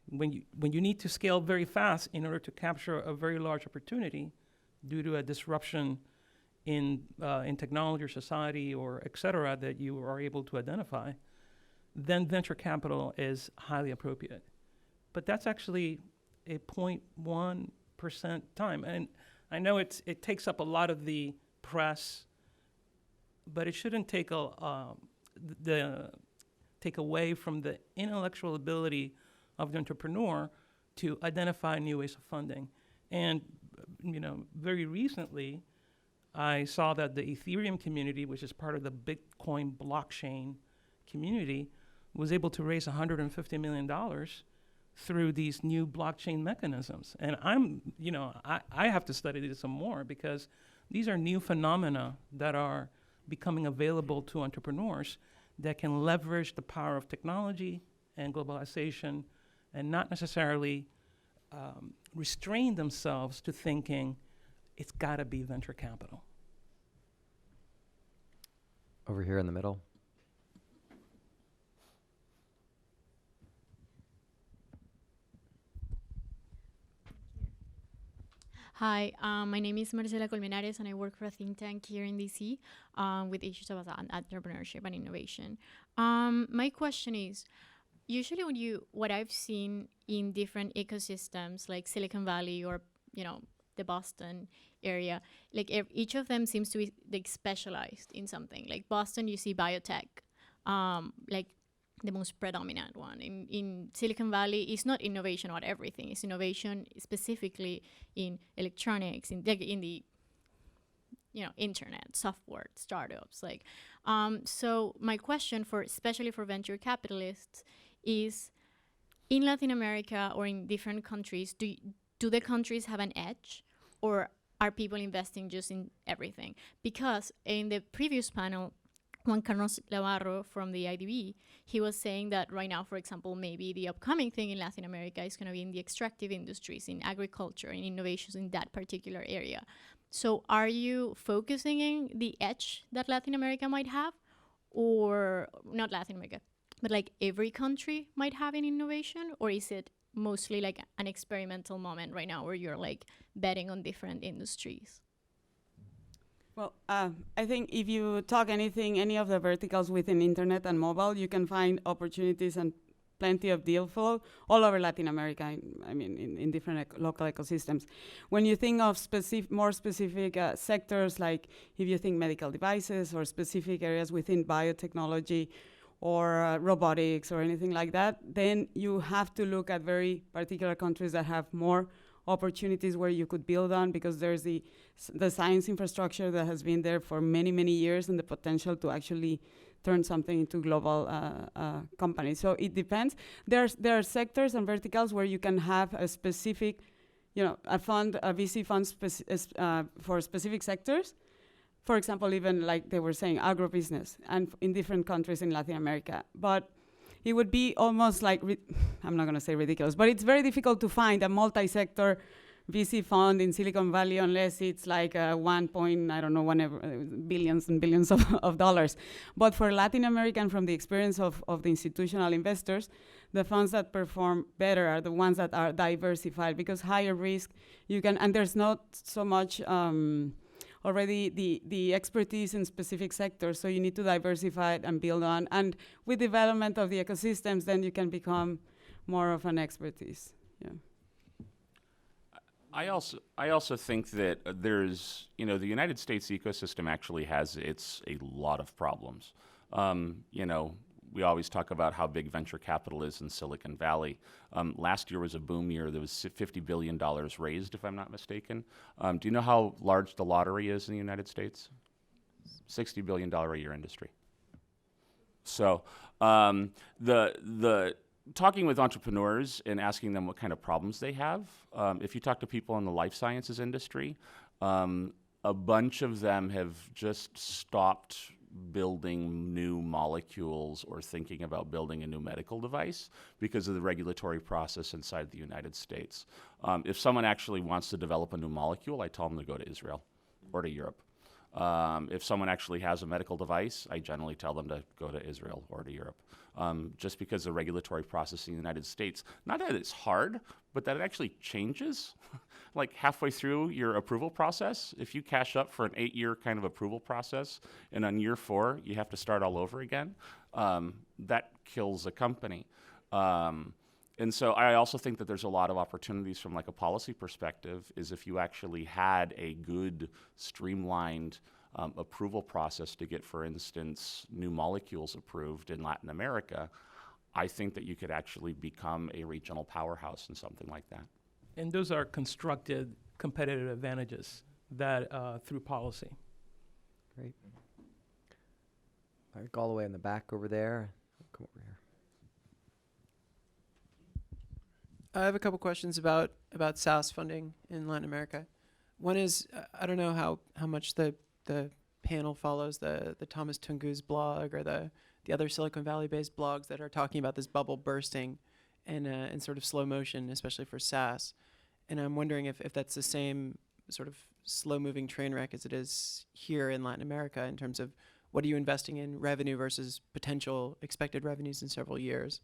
When you need to scale very fast in order to capture a very large opportunity due to a disruption in technology or society or et cetera that you are able to identify, then venture capital is highly appropriate. But that's actually a 0.1% time. And I know it takes up a lot of the press, but it shouldn't take take away from the intellectual ability of the entrepreneur to identify new ways of funding. And very recently, I saw that the Ethereum community, which is part of the Bitcoin blockchain community, was able to raise $150 million through these new blockchain mechanisms. And I have to study this some more because these are new phenomena that are becoming available to entrepreneurs that can leverage the power of technology and globalization and not necessarily restrain themselves to thinking it's got to be venture capital. Over here in the middle. Hi, my name is Marcela Colmenares, and I work for a think tank here in DC with issues about entrepreneurship and innovation. My question is, usually what I've seen in different ecosystems like Silicon Valley or the Boston area, like each of them seems to be like specialized in something. Like Boston, you see biotech, like the most predominant one. In Silicon Valley, it's not innovation about everything. It's innovation specifically in electronics, in the internet, software, startups. So my question especially for venture capitalists is, in Latin America or in different countries, do the countries have an edge, or are people investing just in everything? Because in the previous panel, Juan Carlos Navarro from the IDB, he was saying that right now, for example, maybe the upcoming thing in Latin America is going to be in the extractive industries, in agriculture, in innovations in that particular area. So are you focusing in the edge that Latin America might have, or not Latin America, but like every country might have in innovation? Or is it mostly like an experimental moment right now where you're like betting on different industries? Well, I think if you talk any of the verticals within internet and mobile, you can find opportunities and plenty of deal flow all over Latin America, in different local ecosystems. When you think of more specific sectors, like if you think medical devices or specific areas within biotechnology or robotics or anything like that, then you have to look at very particular countries that have more opportunities where you could build on, because there's the science infrastructure that has been there for many, many years and the potential to actually turn something into global companies. So it depends. There are sectors and verticals where you can have a specific, a VC fund for specific sectors. For example, even like they were saying, agribusiness, and in different countries in Latin America. But it would be almost like, I'm not going to say ridiculous, but it's very difficult to find a multi-sector VC fund in Silicon Valley unless it's like billions and billions of dollars. But for Latin American, from the experience of the institutional investors, the funds that perform better are the ones that are diversified, because higher risk, and there's not so much already the expertise in specific sectors, so you need to diversify it and build on. And with development of the ecosystems, then you can become more of an expertise. Yeah. I also think that there's, the United States ecosystem actually has a lot of problems. We always talk about how big venture capital is in Silicon Valley. Last year was a boom year. There was $50 billion raised, if I'm not mistaken. Do you know how large the lottery is in the United States? $60 billion a year industry. So the talking with entrepreneurs and asking them what kind of problems they have, if you talk to people in the life sciences industry, a bunch of them have just stopped building new molecules or thinking about building a new medical device because of the regulatory process inside the United States. If someone actually wants to develop a new molecule, I tell them to go to Israel or to Europe. If someone actually has a medical device, I generally tell them to go to Israel or to Europe. Just because the regulatory process in the United States, not that it's hard, but that it actually changes. Like halfway through your approval process, if you cash up for an 8-year kind of approval process, and on year 4, you have to start all over again, that kills a company. And so I also think that there's a lot of opportunities from like a policy perspective is if you actually had a good streamlined approval process to get, for instance, new molecules approved in Latin America, I think that you could actually become a regional powerhouse in something like that. And those are constructed competitive advantages that through policy. Great. All right, go all the way in the back over there. Come over here. I have a couple questions about SaaS funding in Latin America. One is I don't know how much the panel follows the Thomas Tungu's blog or the other Silicon Valley based blogs that are talking about this bubble bursting in sort of slow motion, especially for SaaS. And I'm wondering if that's the same sort of slow moving train wreck as it is here in Latin America in terms of what are you investing in revenue versus potential expected revenues in several years.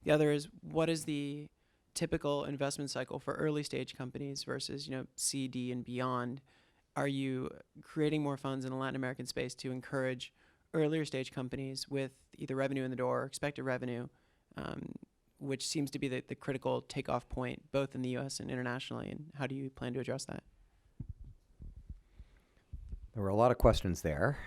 The other is what is the typical investment cycle for early stage companies versus, C, D, and beyond? Are you creating more funds in the Latin American space to encourage earlier stage companies with either revenue in the door or expected revenue, which seems to be the critical takeoff point, both in the U.S. and internationally? And how do you plan to address that? There were a lot of questions there.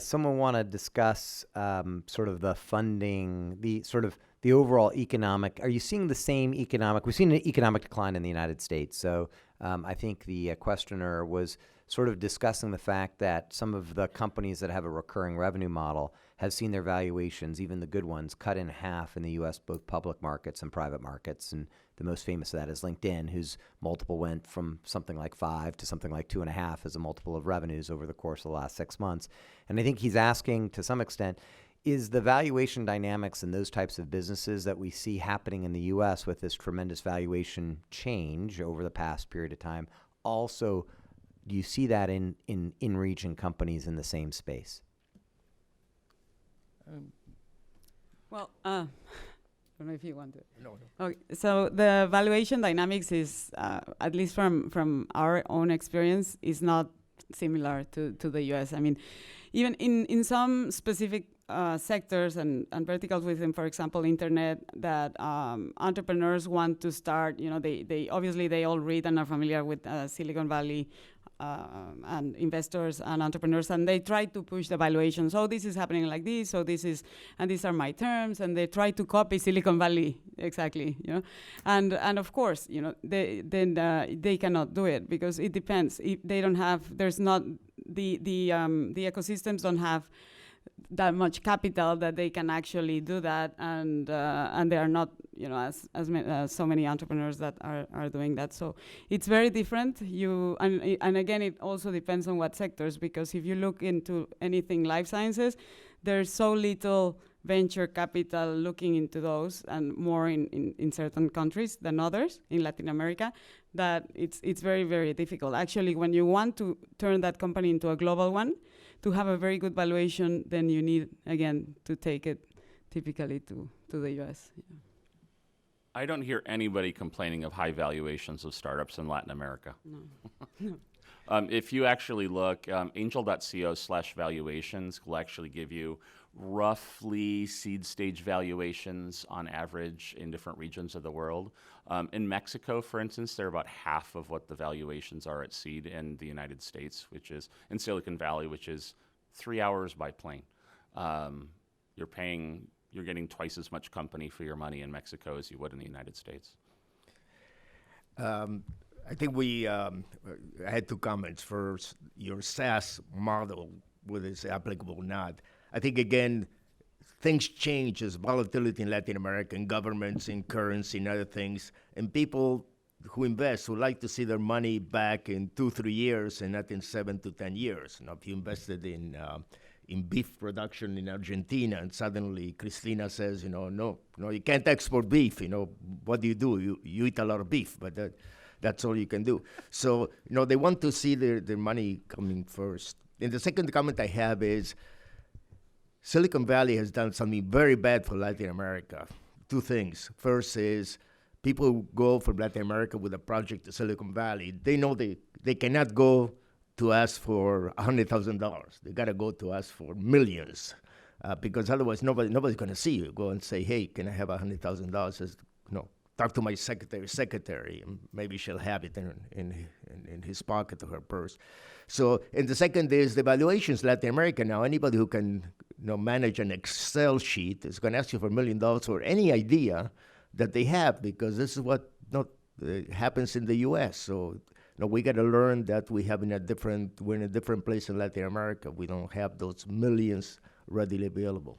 Someone want to discuss sort of the funding, the overall economic. Are you seeing the same economic? We've seen an economic decline in the United States. So I think the questioner was sort of discussing the fact that some of the companies that have a recurring revenue model have seen their valuations, even the good ones, cut in half in the U.S., both public markets and private markets. And the most famous of that is LinkedIn, whose multiple went from something like 5 to something like 2.5 as a multiple of revenues over the course of the last 6 months. And I think he's asking, to some extent, is the valuation dynamics in those types of businesses that we see happening in the U.S. with this tremendous valuation change over the past period of time, also, do you see that in region companies in the same space? Well, I don't know if you want to. No. Okay, so the valuation dynamics is, at least from our own experience, is not similar to the U.S. I mean, even in some specific sectors and verticals within, for example, internet, that entrepreneurs want to start, they obviously they all read and are familiar with Silicon Valley and investors and entrepreneurs, and they try to push the valuation. So this is happening like this, so this is, and these are my terms, and they try to copy Silicon Valley exactly, and of course, they cannot do it because it depends. If they don't have, there's not the ecosystems don't have that much capital that they can actually do that, and they are not, as so many entrepreneurs that are doing that. So it's very different. And again, it also depends on what sectors, because if you look into anything life sciences, there's so little venture capital looking into those, and more in certain countries than others in Latin America, that it's very, very difficult. Actually, when you want to turn that company into a global one, to have a very good valuation, then you need, again, to take it typically to the U.S. Yeah. I don't hear anybody complaining of high valuations of startups in Latin America. No. If you actually look, angel.co/valuations will actually give you roughly seed stage valuations on average in different regions of the world. In Mexico, for instance, they're about half of what the valuations are at seed in the United States, which is in Silicon Valley, which is 3 hours by plane. You're getting twice as much company for your money in Mexico as you would in the United States. I think I had 2 comments. First, your SaaS model, whether it's applicable or not. I think, again, things change as volatility in Latin America, in governments, in currency, and other things, and people who invest who like to see their money back in 2-3 years and not in 7 to 10 years. If you invested in beef production in Argentina, and suddenly Cristina says, no, you can't export beef. What do? You eat a lot of beef, but that's all you can do. So, they want to see their money coming first. And the second comment I have is Silicon Valley has done something very bad for Latin America. Two things. First is people who go from Latin America with a project to Silicon Valley, they know they cannot go to ask for $100,000. They got to go to ask for millions, because otherwise nobody's going to see you. Go and say, hey, can I have $100,000? Says, no, talk to my secretary, and maybe she'll have it in his pocket or her purse. So, and the second is the valuations. Latin America now, anybody who can manage an Excel sheet is going to ask you for $1 million for any idea that they have, because this is what happens in the U.S. So, we got to learn that we're in a different place in Latin America. We don't have those millions readily available.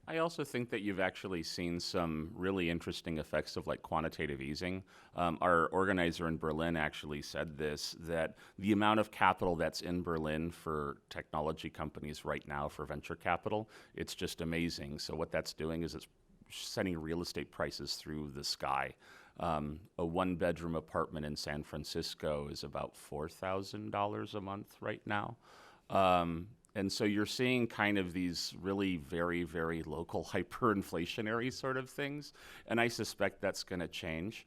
I also think that you've actually seen some really interesting effects of quantitative easing. Our organizer in Berlin actually said this, that the amount of capital that's in Berlin for technology companies right now for venture capital, it's just amazing. So what that's doing is it's sending real estate prices through the sky. A one-bedroom apartment in San Francisco is about $4,000 a month right now. And so you're seeing kind of these really very, very local hyperinflationary sort of things, and I suspect that's going to change.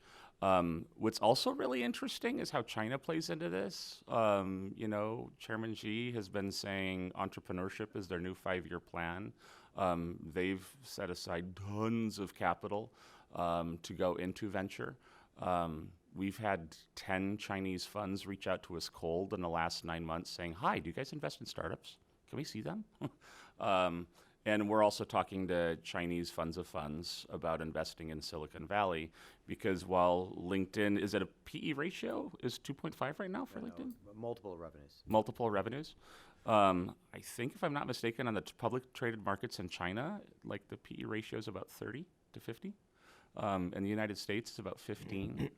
What's also really interesting is how China plays into this. Chairman Xi has been saying entrepreneurship is their new 5-year plan. They've set aside tons of capital to go into venture. We've had 10 Chinese funds reach out to us cold in the last 9 months saying, hi, do you guys invest in startups? Can we see them? And we're also talking to Chinese funds of funds about investing in Silicon Valley, because while LinkedIn, is it a PE ratio? Is 2.5 right now for LinkedIn? Multiple revenues. Multiple revenues. I think, if I'm not mistaken, on the public traded markets in China, the PE ratio is about 30 to 50. In the United States, it's about 15.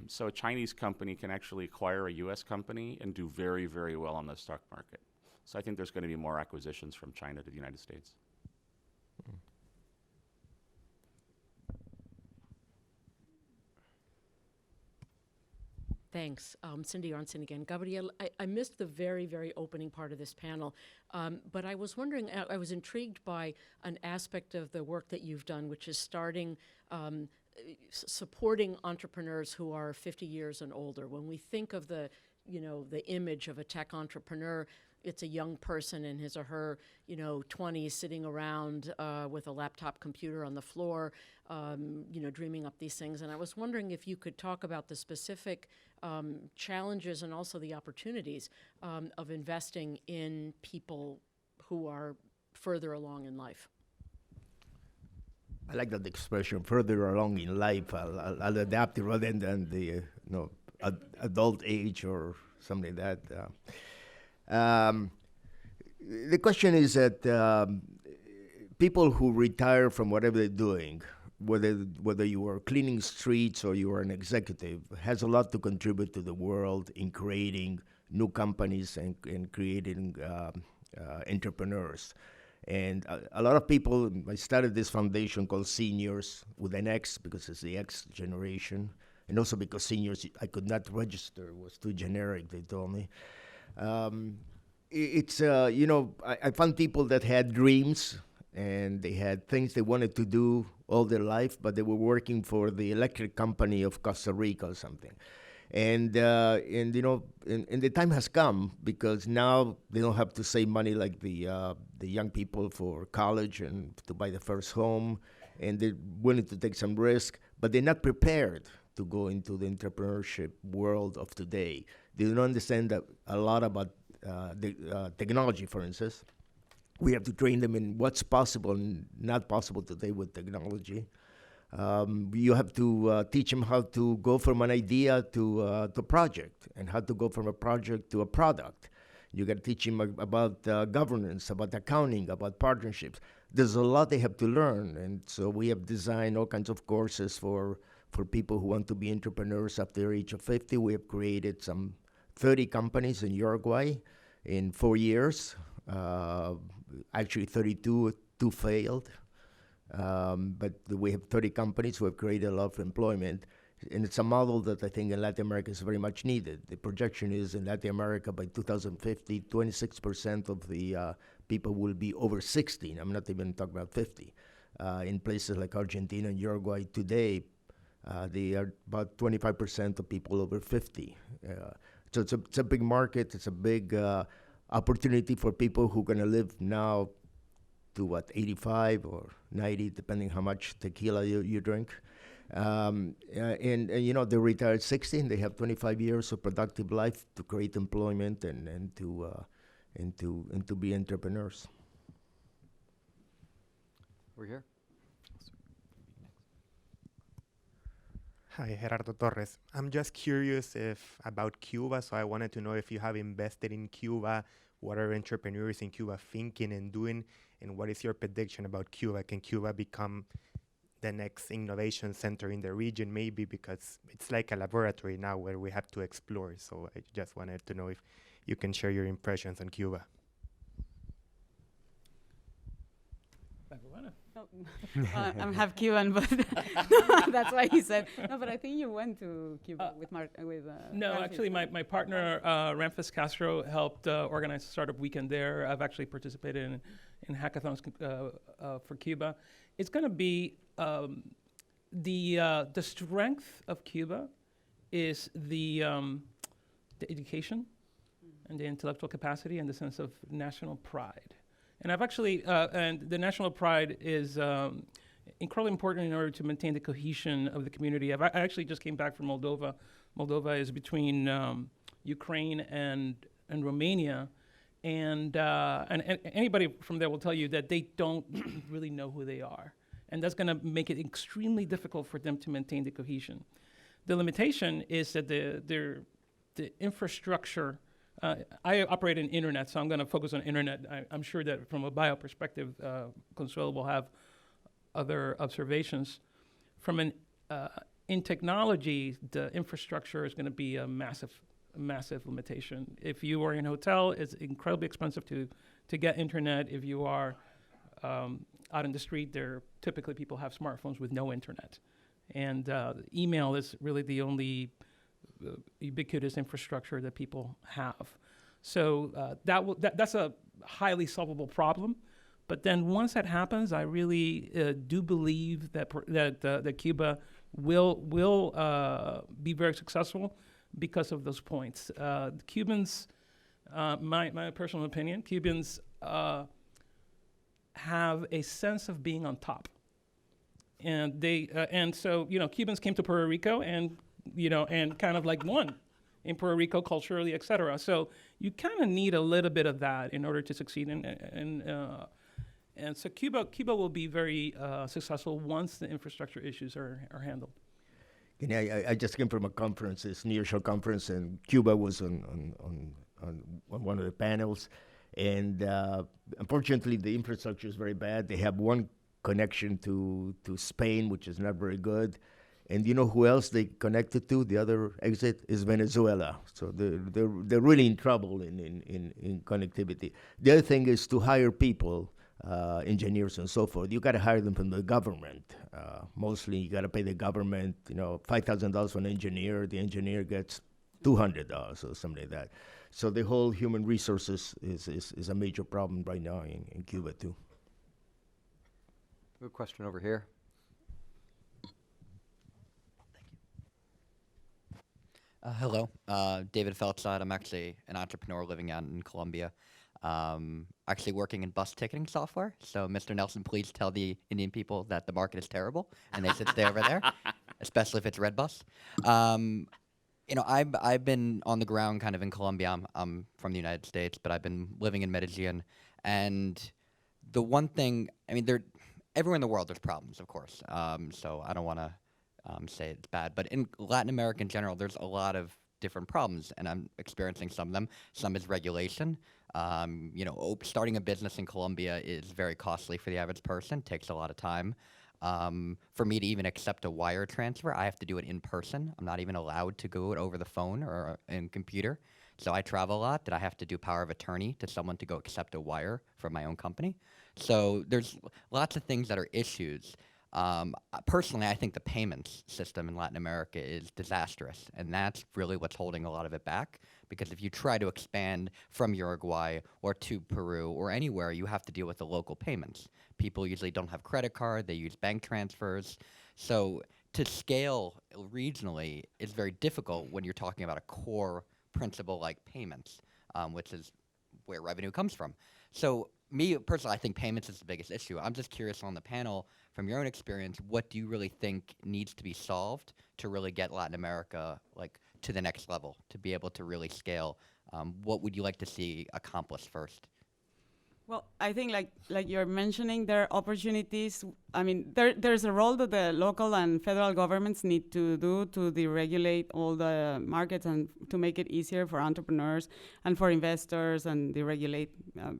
So a Chinese company can actually acquire a U.S. company and do very, very well on the stock market. So I think there's going to be more acquisitions from China to the United States. Thanks. Cindy Arnson again. Gabriel, I missed the very, very opening part of this panel, but I was wondering, I was intrigued by an aspect of the work that you've done, which is starting, supporting entrepreneurs who are 50 years and older. When we think of the image of a tech entrepreneur, it's a young person in his or her, 20s sitting around with a laptop computer on the floor, dreaming up these things. And I was wondering if you could talk about the specific challenges and also the opportunities of investing in people who are further along in life. I like that expression, further along in life. I'll adapt it rather than the adult age or something like that. The question is that people who retire from whatever they're doing, whether you are cleaning streets or you are an executive, has a lot to contribute to the world in creating new companies and creating entrepreneurs. And a lot of people, I started this foundation called Seniors with an X because it's the X generation, and also because seniors I could not register, it was too generic, they told me. I found people that had dreams and they had things they wanted to do all their life, but they were working for the electric company of Costa Rica or something. And the time has come because now they don't have to save money like the young people for college and to buy the first home, and they're willing to take some risk, but they're not prepared to go into the entrepreneurship world of today. They don't understand a lot about technology, for instance. We have to train them in what's possible and not possible today with technology. You have to teach them how to go from an idea to a project, and how to go from a project to a product. You got to teach them about governance, about accounting, about partnerships. There's a lot they have to learn, and so we have designed all kinds of courses for for people who want to be entrepreneurs after the age of 50. We have created some 30 companies in Uruguay in 4 years. Actually, 32, 2 failed. But we have 30 companies who have created a lot of employment. And it's a model that I think in Latin America is very much needed. The projection is in Latin America by 2050, 26% of the people will be over 60. I'm not even talking about 50. In places like Argentina and Uruguay today, they are about 25% of people over 50. So it's a big market. It's a big opportunity for people who are going to live now to 85 or 90, depending how much tequila you drink. And they retire at 60 and they have 25 years of productive life to create employment and to be entrepreneurs. We're here. Hi, Gerardo Torres. I'm just curious about Cuba, so I wanted to know if you have invested in Cuba, what are entrepreneurs in Cuba thinking and doing, and what is your prediction about Cuba? Can Cuba become the next innovation center in the region, maybe, because it's like a laboratory now where we have to explore. So I just wanted to know if you can share your impressions on Cuba. I'm half Cuban, but that's why he said no. But I think you went to Cuba with No, Ramfis, actually, right? my partner Ramfis Castro helped organize a startup weekend there. I've actually participated in hackathons for Cuba. It's going to be the strength of Cuba is the education and the intellectual capacity and the sense of national pride. And I've actually, and the national pride is incredibly important in order to maintain the cohesion of the community. I actually just came back from Moldova. Moldova is between Ukraine and Romania. And anybody from there will tell you that they don't really know who they are. And that's going to make it extremely difficult for them to maintain the cohesion. The limitation is that the infrastructure. I operate in internet, so I'm going to focus on internet. I'm sure that from a bio perspective, Consuelo will have other observations. In technology, the infrastructure is going to be a massive limitation. If you are in a hotel, it's incredibly expensive to get internet. If you are out in the street, typically people have smartphones with no internet. And email is really the only ubiquitous infrastructure that people have. So that's a highly solvable problem. But then once that happens, I really do believe that Cuba will be very successful because of those points. Cubans, my personal opinion, Cubans have a sense of being on top. And so Cubans came to Puerto Rico and kind of like won in Puerto Rico culturally, et cetera. So you kind of need a little bit of that in order to succeed. And so Cuba will be very successful once the infrastructure issues are handled. I just came from a conference, this nearshore conference, and Cuba was on one of the panels. And unfortunately, the infrastructure is very bad. They have one connection to Spain, which is not very good. And you know who else they connected to? The other exit is Venezuela. So they're really in trouble in connectivity. The other thing is to hire people, engineers and so forth. You got to hire them from the government. Mostly, you got to pay the government. $5,000 for an engineer. The engineer gets $200 or something like that. So the whole human resources is a major problem right now in Cuba too. We have a question over here. Hello, David Feltzad. I'm actually an entrepreneur living out in Colombia, actually working in bus ticketing software. So, Mr. Nelson, please tell the Indian people that the market is terrible and they should stay over there, especially if it's Red Bus. I've been on the ground kind of in Colombia. I'm from the United States, but I've been living in Medellin. And the one thing, everywhere in the world there's problems, of course. So I don't want to say it's bad, but in Latin America in general, there's a lot of different problems, and I'm experiencing some of them. Some is regulation. Starting a business in Colombia is very costly for the average person, takes a lot of time. For me to even accept a wire transfer, I have to do it in person. I'm not even allowed to go it over the phone or in computer. So I travel a lot that I have to do power of attorney to someone to go accept a wire from my own company. So there's lots of things that are issues. Personally, I think the payments system in Latin America is disastrous, and that's really what's holding a lot of it back. Because if you try to expand from Uruguay or to Peru or anywhere, you have to deal with the local payments. People usually don't have credit card; they use bank transfers. So to scale regionally is very difficult when you're talking about a core principle like payments, which is where revenue comes from. So me personally, I think payments is the biggest issue. I'm just curious on the panel, from your own experience, what do you really think needs to be solved to really get Latin America like to the next level, to be able to really scale? What would you like to see accomplished first? Well, I think like you're mentioning, there are opportunities. I mean, there's a role that the local and federal governments need to do to deregulate all the markets and to make it easier for entrepreneurs and for investors and deregulate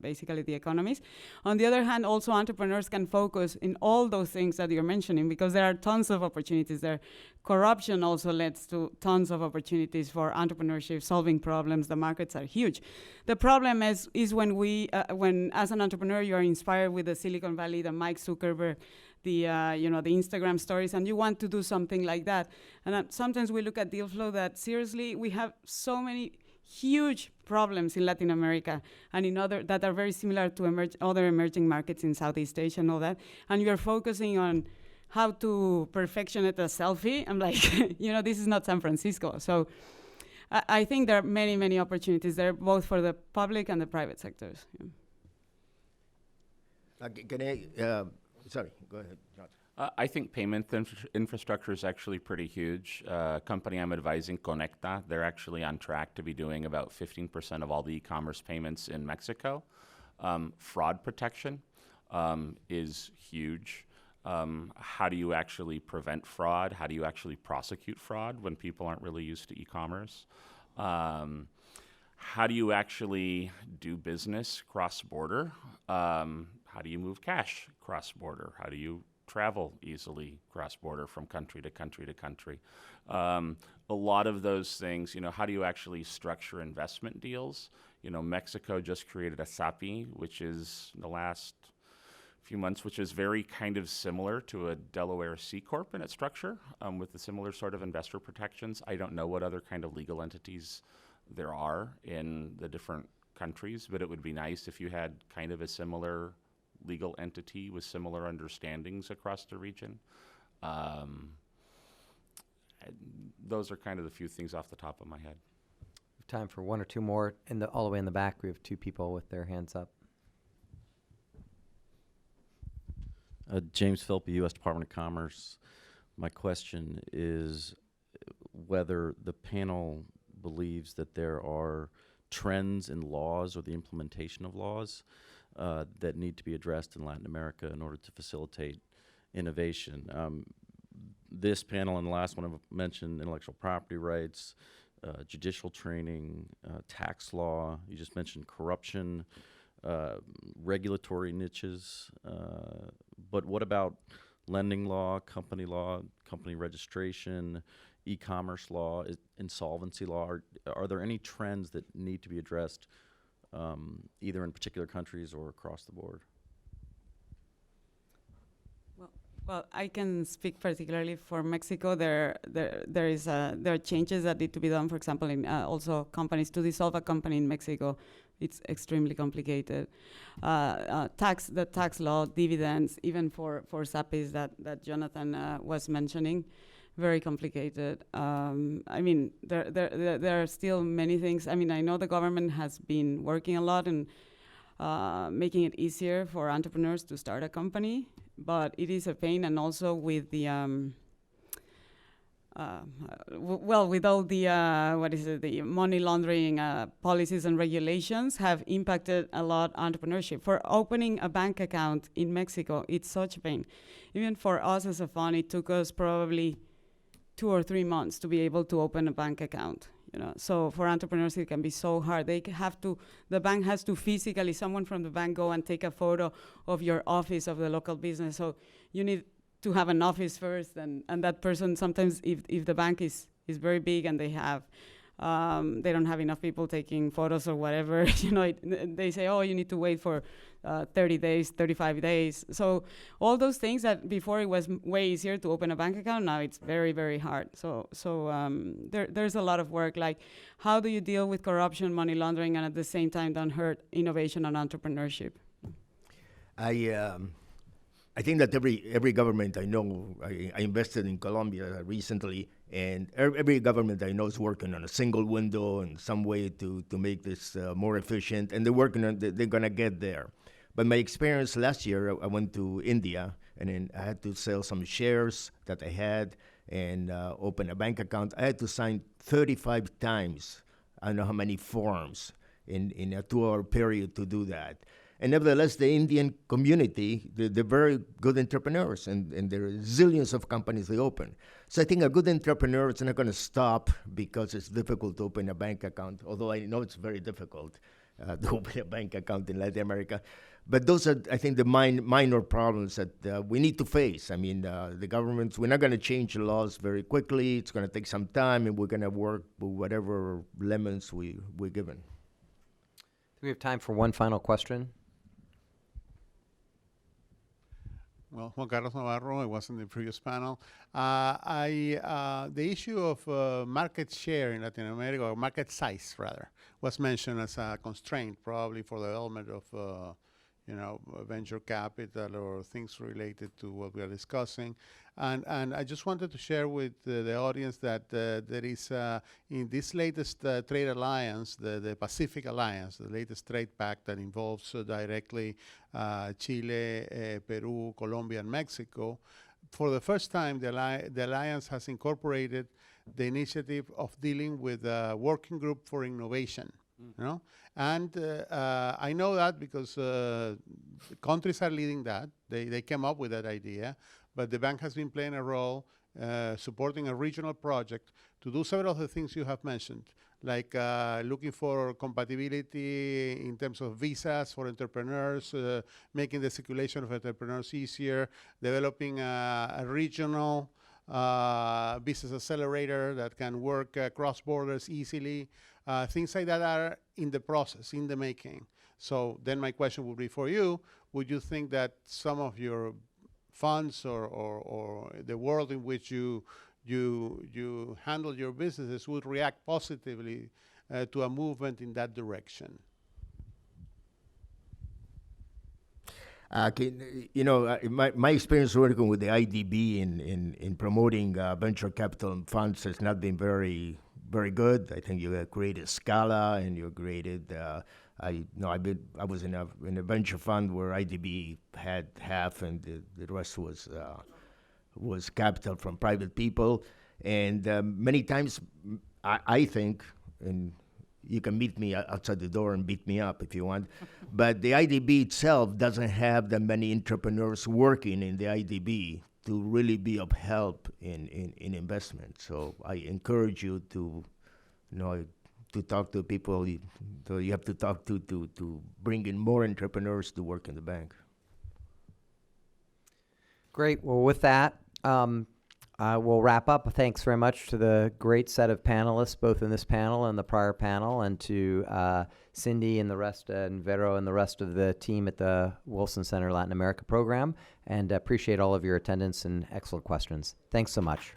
basically the economies. On the other hand, also entrepreneurs can focus in all those things that you're mentioning because there are tons of opportunities there. Corruption also leads to tons of opportunities for entrepreneurship, solving problems. The markets are huge. The problem is when when as an entrepreneur you are inspired with the Silicon Valley, the Mike Zuckerberg, the the Instagram stories, and you want to do something like that. And sometimes we look at deal flow that seriously we have so many huge problems in Latin America and in other that are very similar to other emerging markets in Southeast Asia and all that. And you're focusing on how to perfectionate a selfie. I'm like, this is not San Francisco. So I think there are many, many opportunities there, both for the public and the private sectors. Yeah. Sorry, go ahead, John. I think payment infrastructure is actually pretty huge. Company I'm advising, Conecta, they're actually on track to be doing about 15% of all the e-commerce payments in Mexico. Fraud protection is huge. How do you actually prevent fraud? How do you actually prosecute fraud when people aren't really used to e-commerce? How do you actually do business cross-border? How do you move cash cross-border? How do you travel easily cross-border from country to country to country? A lot of those things, how do you actually structure investment deals? Mexico just created a SAPI, which is the last few months, which is very kind of similar to a Delaware C Corp in its structure, with the similar sort of investor protections. I don't know what other kind of legal entities there are in the different countries, but it would be nice if you had kind of a similar legal entity with similar understandings across the region. Those are kind of the few things off the top of my head. Time for one or two more. All the way in the back, we have two people with their hands up. James Philp, U.S. Department of Commerce. My question is whether the panel believes that there are trends in laws or the implementation of laws that need to be addressed in Latin America in order to facilitate innovation. This panel and the last one have mentioned intellectual property rights, judicial training, tax law. You just mentioned corruption, regulatory niches. But what about lending law, company registration, e-commerce law, insolvency law? Are there any trends that need to be addressed either in particular countries or across the board? Well, I can speak particularly for Mexico. There are changes that need to be done. For example, in also companies to dissolve a company in Mexico, it's extremely complicated. The tax law, dividends, even for SAPIs that Jonathan was mentioning, very complicated. I mean, there are still many things. I mean, I know the government has been working a lot in making it easier for entrepreneurs to start a company, but it is a pain, and also with the with all the the money laundering policies and regulations have impacted a lot entrepreneurship. For opening a bank account in Mexico, it's such a pain. Even for us as a fund, it took us probably 2 or 3 months to be able to open a bank account. So for entrepreneurs, it can be so hard. The bank has to physically, someone from the bank go and take a photo of your office of the local business. So you need to have an office first, and that person sometimes, if the bank is very big and they don't have enough people taking photos or whatever, they say, oh, you need to wait for 30 days, 35 days. So all those things that before it was way easier to open a bank account, now it's very, very hard. So there's a lot of work. Like, how do you deal with corruption, money laundering, and at the same time don't hurt innovation and entrepreneurship? I think that every government I know, I invested in Colombia recently, and every government I know is working on a single window and some way to make this more efficient, and they're working on, they're gonna get there. But my experience last year, I went to India, and then I had to sell some shares that I had and open a bank account. I had to sign 35 times, I don't know how many forms in a 2-hour period to do that. And nevertheless, the Indian community, they're very good entrepreneurs, and there are zillions of companies they open. So I think a good entrepreneur is not going to stop because it's difficult to open a bank account, although I know it's very difficult to open a bank account in Latin America. But those are, I think, the minor problems that we need to face. I mean, the governments, we're not going to change the laws very quickly. It's going to take some time, and we're going to work with whatever lemons we're given. Do we have time for one final question? Well, Juan Carlos Navarro, I was in the previous panel. The issue of market share in Latin America, or market size rather, was mentioned as a constraint probably for the development of venture capital or things related to what we are discussing. And I just wanted to share with the audience that there is, in this latest trade alliance, the Pacific Alliance, the latest trade pact that involves directly Chile, Peru, Colombia, and Mexico, for the first time, the alliance has incorporated the initiative of dealing with a working group for innovation. And I know that because countries are leading that. They came up with that idea, but the bank has been playing a role supporting a regional project to do several of the things you have mentioned, like looking for compatibility in terms of visas for entrepreneurs, making the circulation of entrepreneurs easier, developing a regional business accelerator that can work cross borders easily. Things like that are in the process, in the making. So then my question would be for you, would you think that some of your funds or the world in which you handle your businesses would react positively to a movement in that direction? My experience working with the IDB in promoting venture capital funds has not been very good. I think you have created Scala, and you created. I was in a venture fund where IDB had half, and the rest was capital from private people. And many times, I think, and you can meet me outside the door and beat me up if you want, but the IDB itself doesn't have that many entrepreneurs working in the IDB to really be of help in investment. So I encourage you to talk to people. So you have to talk to bring in more entrepreneurs to work in the bank. Great. Well, with that, we'll wrap up. Thanks very much to the great set of panelists, both in this panel and the prior panel, and to Cindy and the rest, and Vero and the rest of the team at the Wilson Center Latin America program. And appreciate all of your attendance and excellent questions. Thanks so much.